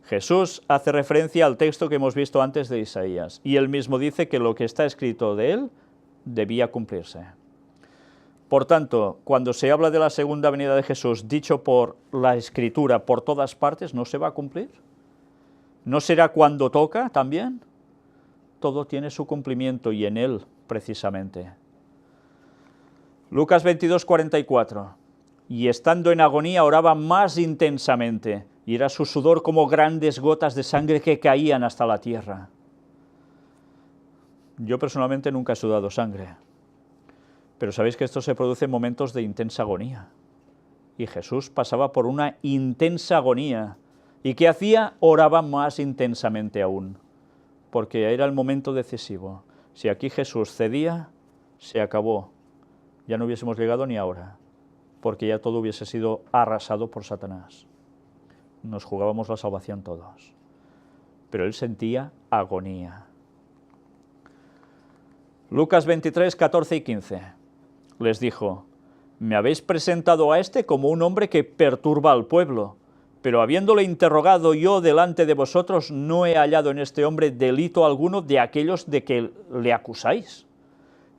Jesús hace referencia al texto que hemos visto antes de Isaías, y él mismo dice que lo que está escrito de él debía cumplirse. Por tanto, cuando se habla de la segunda venida de Jesús, dicho por la Escritura por todas partes, ¿no se va a cumplir? ¿No será cuando toca también? Todo tiene su cumplimiento y en él, precisamente. Lucas 22, 44. Y estando en agonía oraba más intensamente, y era su sudor como grandes gotas de sangre que caían hasta la tierra. Yo personalmente nunca he sudado sangre, pero sabéis que esto se produce en momentos de intensa agonía. Y Jesús pasaba por una intensa agonía. ¿Y qué hacía? Oraba más intensamente aún, porque era el momento decisivo. Si aquí Jesús cedía, se acabó. Ya no hubiésemos llegado ni ahora, porque ya todo hubiese sido arrasado por Satanás. Nos jugábamos la salvación todos. Pero él sentía agonía. Lucas 23, 14 y 15. Les dijo: me habéis presentado a este como un hombre que perturba al pueblo, pero habiéndole interrogado yo delante de vosotros, no he hallado en este hombre delito alguno de aquellos de que le acusáis.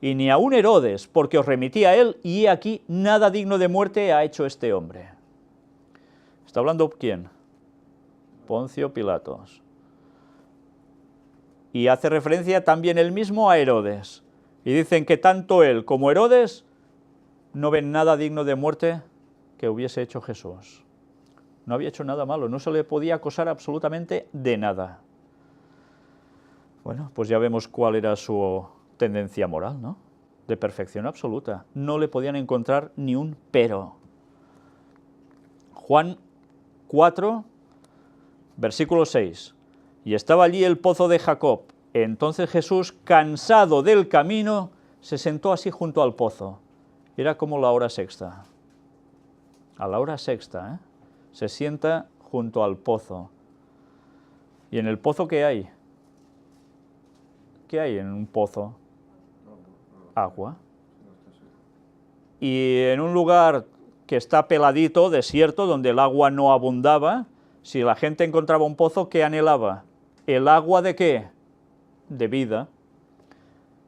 Y ni aun Herodes, porque os remití a él, y he aquí, nada digno de muerte ha hecho este hombre. ¿Está hablando quién? Poncio Pilatos. Y hace referencia también él mismo a Herodes. Y dicen que tanto él como Herodes no ven nada digno de muerte que hubiese hecho Jesús. No había hecho nada malo, no se le podía acusar absolutamente de nada. Bueno, pues ya vemos cuál era su tendencia moral, ¿no? De perfección absoluta. No le podían encontrar ni un pero. Juan 4, versículo 6. Y estaba allí el pozo de Jacob. Entonces Jesús, cansado del camino, se sentó así junto al pozo. Era como la hora sexta. A la hora sexta, se sienta junto al pozo. ¿Y en el pozo qué hay? ¿Qué hay en un pozo? Agua. Y en un lugar que está peladito, desierto, donde el agua no abundaba, si la gente encontraba un pozo, ¿qué anhelaba? ¿El agua de qué? De vida.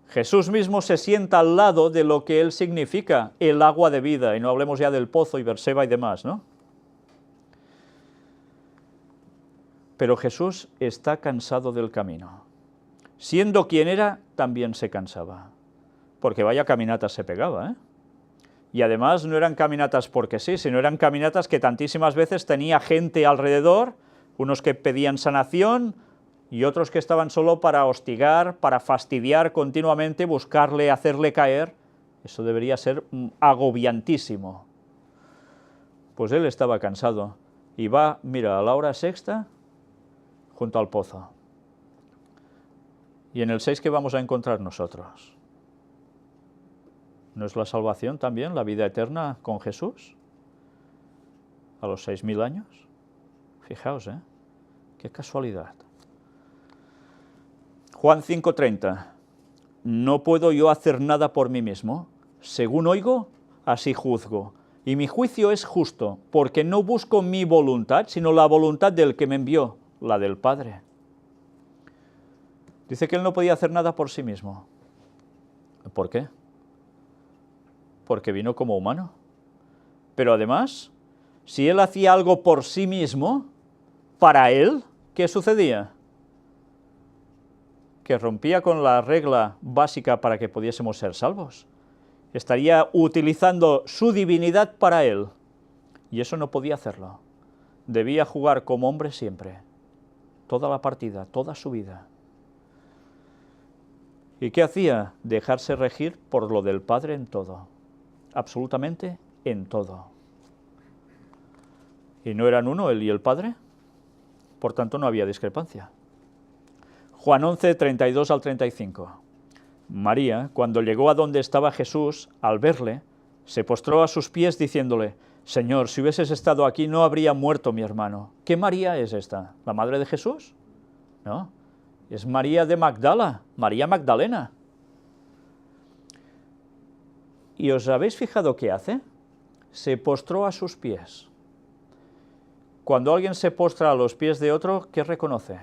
Jesús mismo se sienta al lado de lo que él significa, el agua de vida, y no hablemos ya del pozo y Berseba y demás, ¿no? Pero Jesús está cansado del camino. Siendo quien era, también se cansaba, porque vaya caminatas se pegaba, Y además no eran caminatas porque sí, sino eran caminatas que tantísimas veces tenía gente alrededor, unos que pedían sanación y otros que estaban solo para hostigar, para fastidiar continuamente, buscarle, hacerle caer. Eso debería ser agobiantísimo. Pues él estaba cansado y va, mira, a la hora sexta, junto al pozo. Y en el 6, ¿qué vamos a encontrar nosotros? ¿No es la salvación también, la vida eterna con Jesús? A los 6.000 años. Fijaos, qué casualidad. Juan 5:30. No puedo yo hacer nada por mí mismo. Según oigo, así juzgo. Y mi juicio es justo, porque no busco mi voluntad, sino la voluntad del que me envió, la del Padre. Dice que él no podía hacer nada por sí mismo. ¿Por qué? Porque vino como humano. Pero además, si él hacía algo por sí mismo, para él, ¿qué sucedía? Que rompía con la regla básica para que pudiésemos ser salvos. Estaría utilizando su divinidad para él, y eso no podía hacerlo. Debía jugar como hombre siempre, toda la partida, toda su vida. ¿Y qué hacía? Dejarse regir por lo del Padre en todo, absolutamente en todo. ¿Y no eran uno, él y el Padre? Por tanto, no había discrepancia. Juan 11, 32 al 35. María, cuando llegó a donde estaba Jesús, al verle, se postró a sus pies diciéndole: Señor, si hubieses estado aquí no habría muerto mi hermano. ¿Qué María es esta? ¿La madre de Jesús? No, es María de Magdala, María Magdalena. ¿Y os habéis fijado qué hace? Se postró a sus pies. Cuando alguien se postra a los pies de otro, ¿qué reconoce?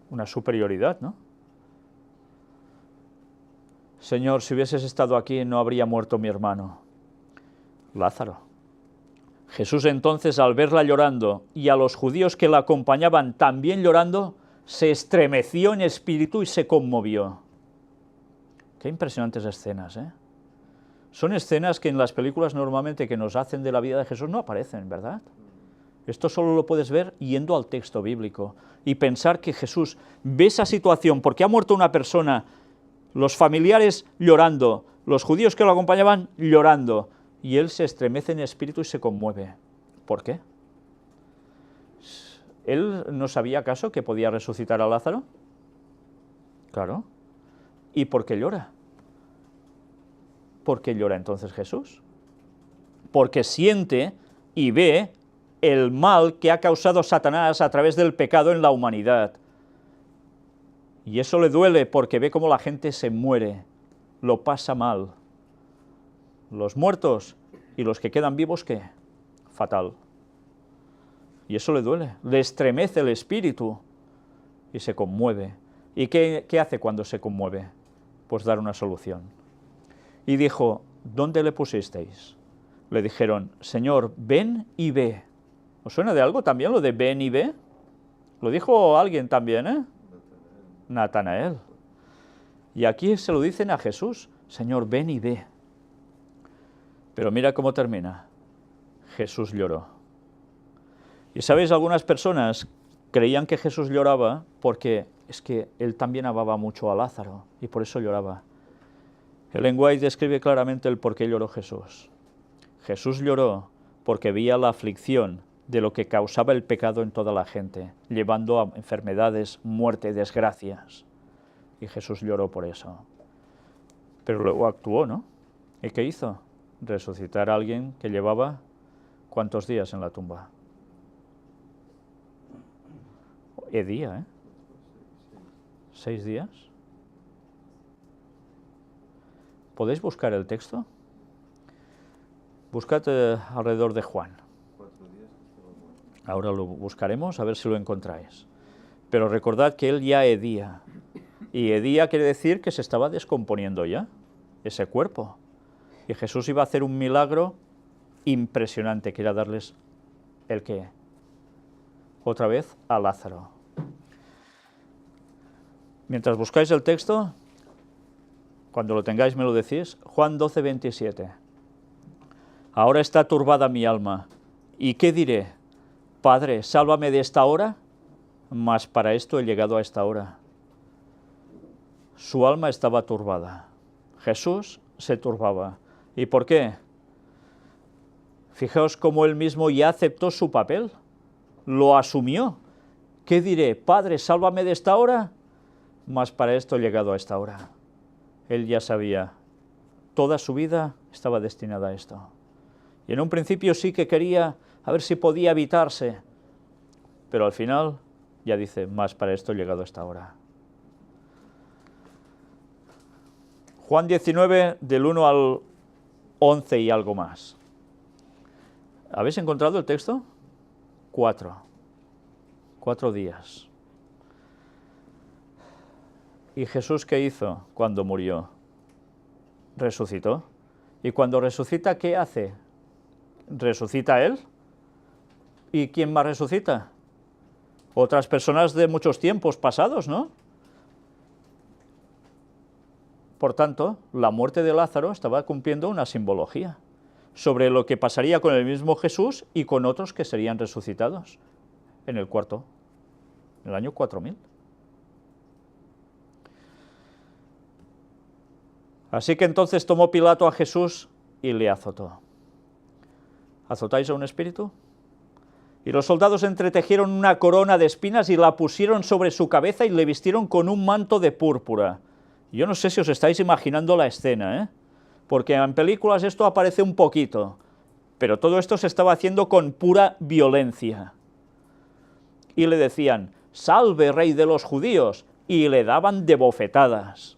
Una superioridad, ¿no? Señor, si hubieses estado aquí no habría muerto mi hermano. Lázaro. Jesús entonces, al verla llorando y a los judíos que la acompañaban también llorando, se estremeció en espíritu y se conmovió. Qué impresionantes escenas, ¿eh? Son escenas que en las películas normalmente que nos hacen de la vida de Jesús no aparecen, ¿verdad? Esto solo lo puedes ver yendo al texto bíblico y pensar que Jesús ve esa situación porque ha muerto una persona, los familiares llorando, los judíos que lo acompañaban llorando, y él se estremece en espíritu y se conmueve. ¿Por qué? ¿Él no sabía acaso que podía resucitar a Lázaro? Claro. ¿Y por qué llora? ¿Por qué llora entonces Jesús? Porque siente y ve el mal que ha causado Satanás a través del pecado en la humanidad. Y eso le duele porque ve cómo la gente se muere, lo pasa mal. Los muertos y los que quedan vivos, ¿qué? Fatal. Y eso le duele, le estremece el espíritu y se conmueve. ¿Y qué hace cuando se conmueve? Pues dar una solución. Y dijo: ¿dónde le pusisteis? Le dijeron: Señor, ven y ve. ¿Os suena de algo también lo de ven y ve? Lo dijo alguien también, ¿eh? Natanael. Y aquí se lo dicen a Jesús: Señor, ven y ve. Pero mira cómo termina. Jesús lloró. Y sabéis, algunas personas creían que Jesús lloraba porque es que él también amaba mucho a Lázaro y por eso lloraba. Ellen White describe claramente el por qué lloró Jesús. Jesús lloró porque veía la aflicción de lo que causaba el pecado en toda la gente, llevando a enfermedades, muerte, desgracias. Y Jesús lloró por eso. Pero luego actuó, ¿no? ¿Y qué hizo? Resucitar a alguien que llevaba ¿cuántos días en la tumba? Día, ¿eh? 6 días. ¿Podéis buscar el texto? Buscad alrededor de Juan. Ahora lo buscaremos, a ver si lo encontráis. Pero recordad que él ya hedía. Y hedía quiere decir que se estaba descomponiendo ya, ese cuerpo. Y Jesús iba a hacer un milagro impresionante, que era darles ¿el qué? Otra vez a Lázaro. Mientras buscáis el texto, cuando lo tengáis me lo decís. Juan 12, 27. Ahora está turbada mi alma. ¿Y qué diré? Padre, sálvame de esta hora. Mas para esto he llegado a esta hora. Su alma estaba turbada. Jesús se turbaba. ¿Y por qué? Fijaos cómo él mismo ya aceptó su papel. Lo asumió. ¿Qué diré? Padre, sálvame de esta hora. Mas para esto he llegado a esta hora. Él ya sabía, toda su vida estaba destinada a esto. Y en un principio sí que quería a ver si podía evitarse, pero al final ya dice, mas para esto he llegado a esta hora. Juan 19, del 1 al 11 y algo más. ¿Habéis encontrado el texto? 4 días. ¿Y Jesús qué hizo cuando murió? Resucitó. ¿Y cuando resucita, qué hace? ¿Resucita Él? ¿Y quién más resucita? Otras personas de muchos tiempos pasados, ¿no? Por tanto, la muerte de Lázaro estaba cumpliendo una simbología sobre lo que pasaría con el mismo Jesús y con otros que serían resucitados en el año 4000. Así que entonces tomó Pilato a Jesús y le azotó. ¿Azotáis a un espíritu? Y los soldados entretejieron una corona de espinas y la pusieron sobre su cabeza y le vistieron con un manto de púrpura. Yo no sé si os estáis imaginando la escena, ¿eh? Porque en películas esto aparece un poquito, pero todo esto se estaba haciendo con pura violencia. Y le decían, salve, rey de los judíos, y le daban de bofetadas.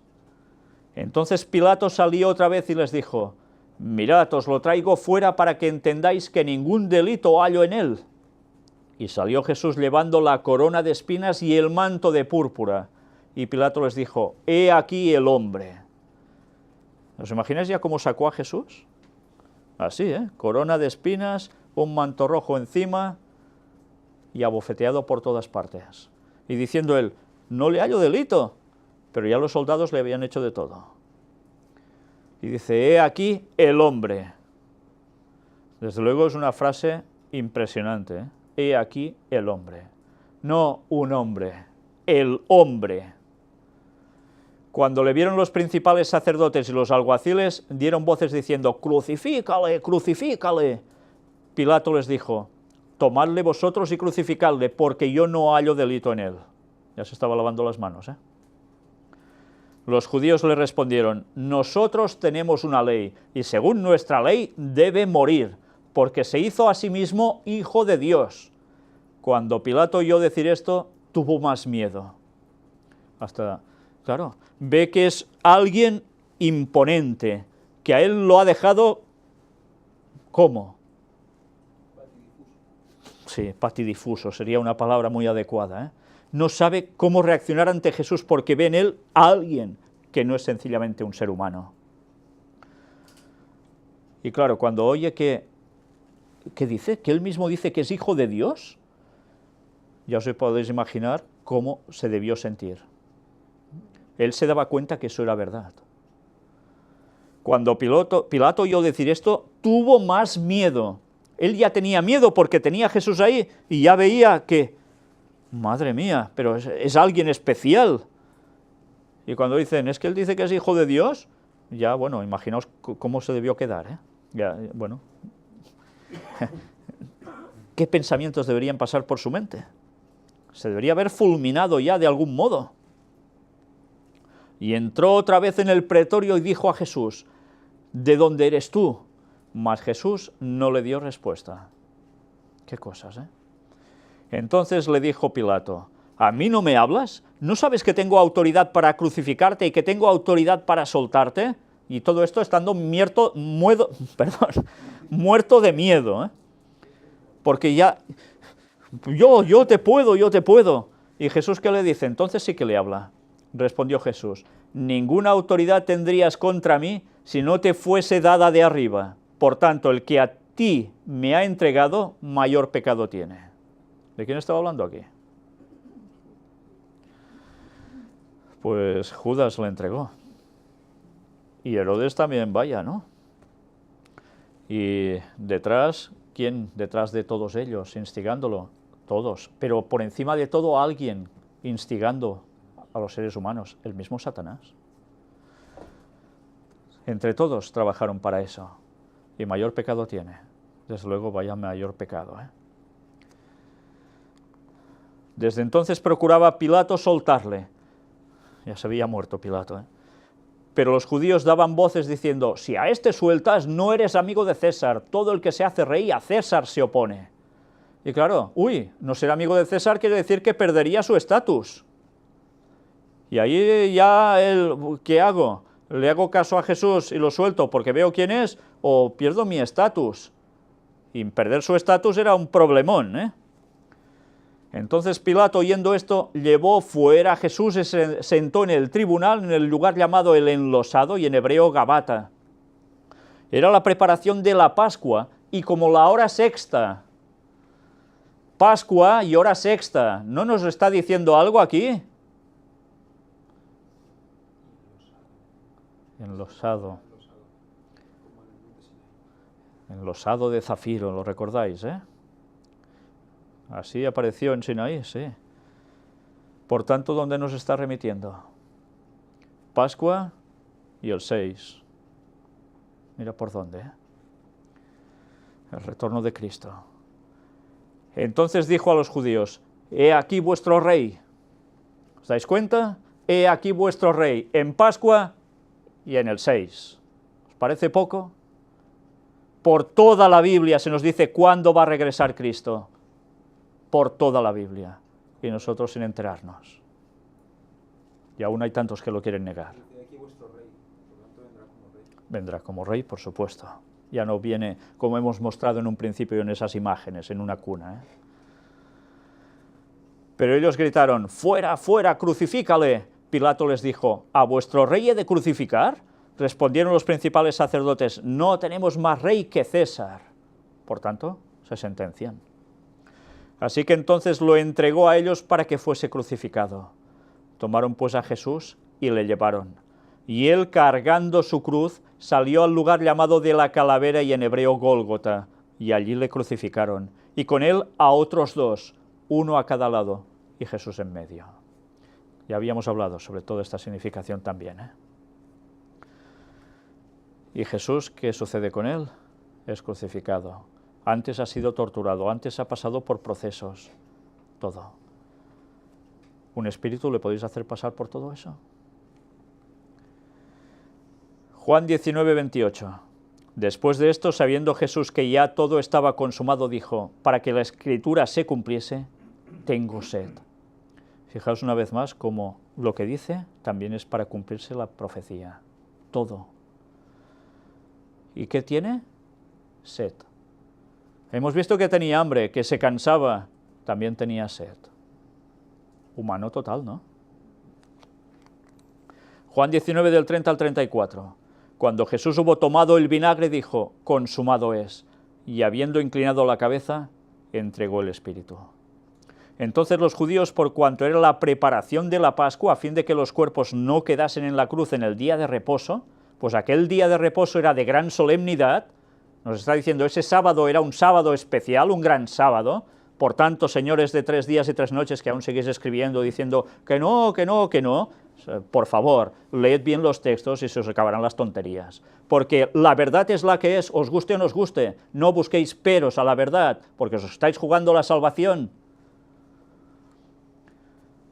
Entonces Pilato salió otra vez y les dijo, mirad, os lo traigo fuera para que entendáis que ningún delito hallo en él. Y salió Jesús llevando la corona de espinas y el manto de púrpura. Y Pilato les dijo, he aquí el hombre. ¿Os imagináis ya cómo sacó a Jesús? Así, corona de espinas, un manto rojo encima y abofeteado por todas partes. Y diciendo él, no le hallo delito, pero ya los soldados le habían hecho de todo. Y dice, he aquí el hombre. Desde luego es una frase impresionante, He aquí el hombre. No un hombre, el hombre. Cuando le vieron los principales sacerdotes y los alguaciles, dieron voces diciendo, crucifícale, crucifícale. Pilato les dijo, tomadle vosotros y crucificadle, porque yo no hallo delito en él. Ya se estaba lavando las manos, Los judíos le respondieron, nosotros tenemos una ley, y según nuestra ley debe morir, porque se hizo a sí mismo hijo de Dios. Cuando Pilato oyó decir esto, tuvo más miedo. Claro, ve que es alguien imponente, que a él lo ha dejado, ¿cómo? Sí, patidifuso, sería una palabra muy adecuada, No sabe cómo reaccionar ante Jesús porque ve en él a alguien que no es sencillamente un ser humano. Y claro, cuando oye ¿qué dice? Que él mismo dice que es hijo de Dios, ya os podéis imaginar cómo se debió sentir. Él se daba cuenta que eso era verdad. Cuando Pilato oyó decir esto, tuvo más miedo. Él ya tenía miedo porque tenía a Jesús ahí y ya veía que, madre mía, pero es alguien especial. Y cuando dicen, es que él dice que es hijo de Dios, ya, bueno, imaginaos cómo se debió quedar, Ya, bueno. ¿Qué pensamientos deberían pasar por su mente? Se debería haber fulminado ya de algún modo. Y entró otra vez en el pretorio y dijo a Jesús, ¿de dónde eres tú? Mas Jesús no le dio respuesta. Qué cosas, Entonces le dijo Pilato, ¿a mí no me hablas? ¿No sabes que tengo autoridad para crucificarte y que tengo autoridad para soltarte? Y todo esto estando muerto de miedo, Porque ya, yo te puedo. Y Jesús, ¿qué le dice? Entonces sí que le habla. Respondió Jesús, ninguna autoridad tendrías contra mí si no te fuese dada de arriba. Por tanto, el que a ti me ha entregado, mayor pecado tiene. ¿De quién estaba hablando aquí? Pues Judas le entregó. Y Herodes también, vaya, ¿no? Y detrás, ¿quién? Detrás de todos ellos, instigándolo, todos. Pero por encima de todo, alguien instigando a los seres humanos, el mismo Satanás. Entre todos trabajaron para eso. Y mayor pecado tiene. Desde luego, vaya mayor pecado, Desde entonces procuraba Pilato soltarle. Ya se había muerto Pilato, Pero los judíos daban voces diciendo, si a este sueltas, no eres amigo de César. Todo el que se hace rey a César se opone. Y claro, no ser amigo de César quiere decir que perdería su estatus. Y ahí ya, ¿qué hago? ¿Le hago caso a Jesús y lo suelto porque veo quién es o pierdo mi estatus? Y perder su estatus era un problemón, ¿eh? Entonces Pilato, oyendo esto, llevó fuera a Jesús y se sentó en el tribunal, en el lugar llamado el Enlosado, y en hebreo Gabata. Era la preparación de la Pascua, y como la hora sexta, Pascua y hora sexta, ¿no nos está diciendo algo aquí? Enlosado. Enlosado de zafiro, ¿lo recordáis, eh? Así apareció en Sinaí, sí. Por tanto, ¿dónde nos está remitiendo? Pascua y el 6. Mira por dónde, ¿eh? El retorno de Cristo. Entonces dijo a los judíos, he aquí vuestro rey. ¿Os dais cuenta? He aquí vuestro rey, en Pascua y en el 6. ¿Os parece poco? Por toda la Biblia se nos dice cuándo va a regresar Cristo. Por toda la Biblia. Y nosotros sin enterarnos. Y aún hay tantos que lo quieren negar. Vendrá como rey, por supuesto. Ya no viene, como hemos mostrado en un principio en esas imágenes, en una cuna, ¿eh? Pero ellos gritaron, fuera, fuera, crucifícale. Pilato les dijo, ¿a vuestro rey he de crucificar? Respondieron los principales sacerdotes, no tenemos más rey que César. Por tanto, se sentencian. Así que entonces lo entregó a ellos para que fuese crucificado. Tomaron pues a Jesús y le llevaron. Y él, cargando su cruz, salió al lugar llamado de la Calavera y en hebreo Gólgota, y allí le crucificaron, y con él a otros dos, uno a cada lado, y Jesús en medio. Ya habíamos hablado sobre toda esta significación también, ¿eh? Y Jesús, ¿qué sucede con él? Es crucificado. Antes ha sido torturado, antes ha pasado por procesos, todo. ¿Un espíritu le podéis hacer pasar por todo eso? Juan 19, 28. Después de esto, sabiendo Jesús que ya todo estaba consumado, dijo, para que la Escritura se cumpliese, tengo sed. Fijaos una vez más cómo lo que dice también es para cumplirse la profecía. Todo. ¿Y qué tiene? Sed. Hemos visto que tenía hambre, que se cansaba, también tenía sed. Humano total, ¿no? Juan 19, del 30 al 34. Cuando Jesús hubo tomado el vinagre, dijo, consumado es, y habiendo inclinado la cabeza, entregó el Espíritu. Entonces los judíos, por cuanto era la preparación de la Pascua, a fin de que los cuerpos no quedasen en la cruz en el día de reposo, pues aquel día de reposo era de gran solemnidad, nos está diciendo, ese sábado era un sábado especial, un gran sábado, por tanto, señores de 3 días y 3 noches que aún seguís escribiendo, diciendo que no, que no, que no, por favor, leed bien los textos y se os acabarán las tonterías, porque la verdad es la que es, os guste o no os guste, no busquéis peros a la verdad, porque os estáis jugando la salvación.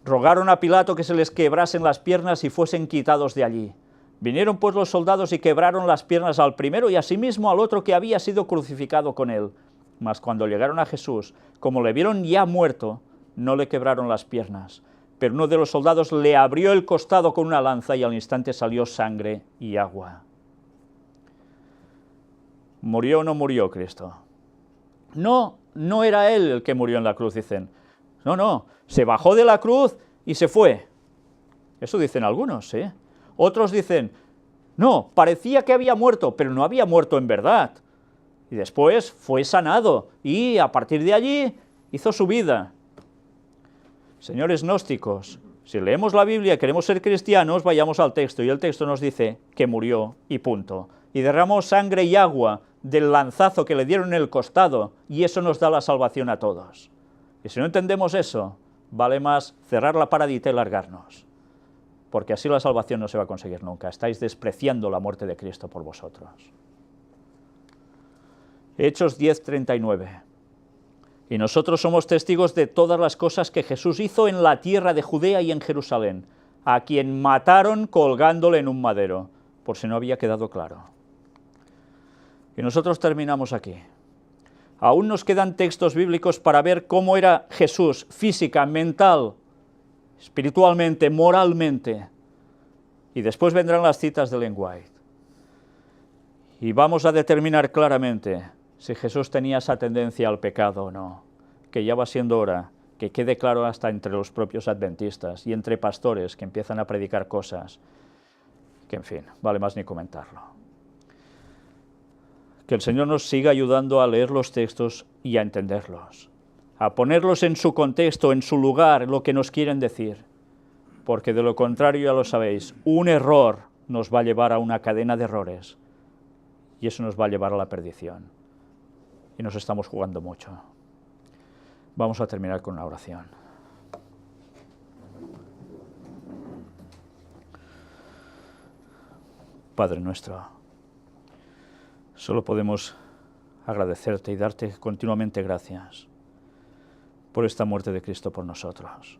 Rogaron a Pilato que se les quebrasen las piernas y fuesen quitados de allí. Vinieron pues los soldados y quebraron las piernas al primero y asimismo al otro que había sido crucificado con él. Mas cuando llegaron a Jesús, como le vieron ya muerto, no le quebraron las piernas. Pero uno de los soldados le abrió el costado con una lanza y al instante salió sangre y agua. ¿Murió o no murió Cristo? No, no era él el que murió en la cruz, dicen. No, se bajó de la cruz y se fue. Eso dicen algunos, ¿sí? Otros dicen, no, parecía que había muerto, pero no había muerto en verdad. Y después fue sanado y a partir de allí hizo su vida. Señores gnósticos, si leemos la Biblia y queremos ser cristianos, vayamos al texto, y el texto nos dice que murió y punto. Y derramó sangre y agua del lanzazo que le dieron en el costado, y eso nos da la salvación a todos. Y si no entendemos eso, vale más cerrar la paradita y largarnos, porque así la salvación no se va a conseguir nunca. Estáis despreciando la muerte de Cristo por vosotros. Hechos 10:39. Y nosotros somos testigos de todas las cosas que Jesús hizo en la tierra de Judea y en Jerusalén, a quien mataron colgándole en un madero, por si no había quedado claro. Y nosotros terminamos aquí. Aún nos quedan textos bíblicos para ver cómo era Jesús física, mental, espiritualmente, moralmente. Y después vendrán las citas de Ellen White. Y vamos a determinar claramente si Jesús tenía esa tendencia al pecado o no, que ya va siendo hora que quede claro hasta entre los propios adventistas y entre pastores que empiezan a predicar cosas que, en fin, vale más ni comentarlo. Que el Señor nos siga ayudando a leer los textos y a entenderlos, a ponerlos en su contexto, en su lugar, lo que nos quieren decir, porque de lo contrario, ya lo sabéis, un error nos va a llevar a una cadena de errores y eso nos va a llevar a la perdición. Y nos estamos jugando mucho. Vamos a terminar con una oración. Padre nuestro, solo podemos agradecerte y darte continuamente gracias por esta muerte de Cristo por nosotros,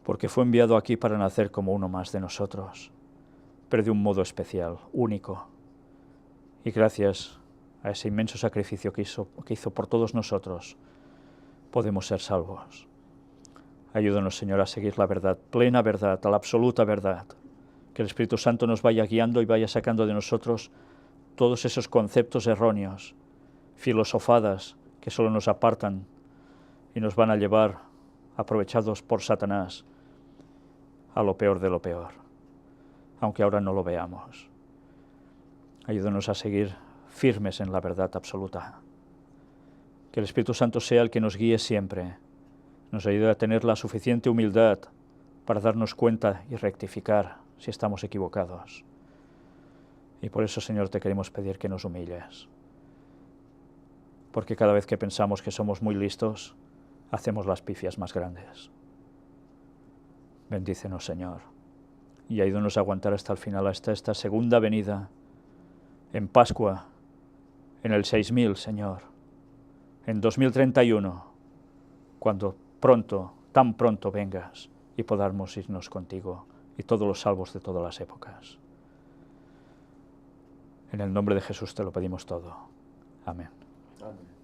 porque fue enviado aquí para nacer como uno más de nosotros, pero de un modo especial, único. Y gracias a ese inmenso sacrificio que hizo por todos nosotros, podemos ser salvos. Ayúdanos, Señor, a seguir la verdad, plena verdad, a la absoluta verdad. Que el Espíritu Santo nos vaya guiando y vaya sacando de nosotros todos esos conceptos erróneos, filosofadas, que solo nos apartan y nos van a llevar, aprovechados por Satanás, a lo peor de lo peor, aunque ahora no lo veamos. Ayúdanos a seguir firmes en la verdad absoluta. Que el Espíritu Santo sea el que nos guíe siempre, nos ayude a tener la suficiente humildad para darnos cuenta y rectificar si estamos equivocados. Y por eso, Señor, te queremos pedir que nos humilles, porque cada vez que pensamos que somos muy listos, hacemos las pifias más grandes. Bendícenos, Señor, y ayúdanos a aguantar hasta el final, hasta esta segunda venida, en Pascua, en el 6000, Señor, en 2031, cuando pronto, tan pronto vengas y podamos irnos contigo y todos los salvos de todas las épocas. En el nombre de Jesús te lo pedimos todo. Amén. Amén.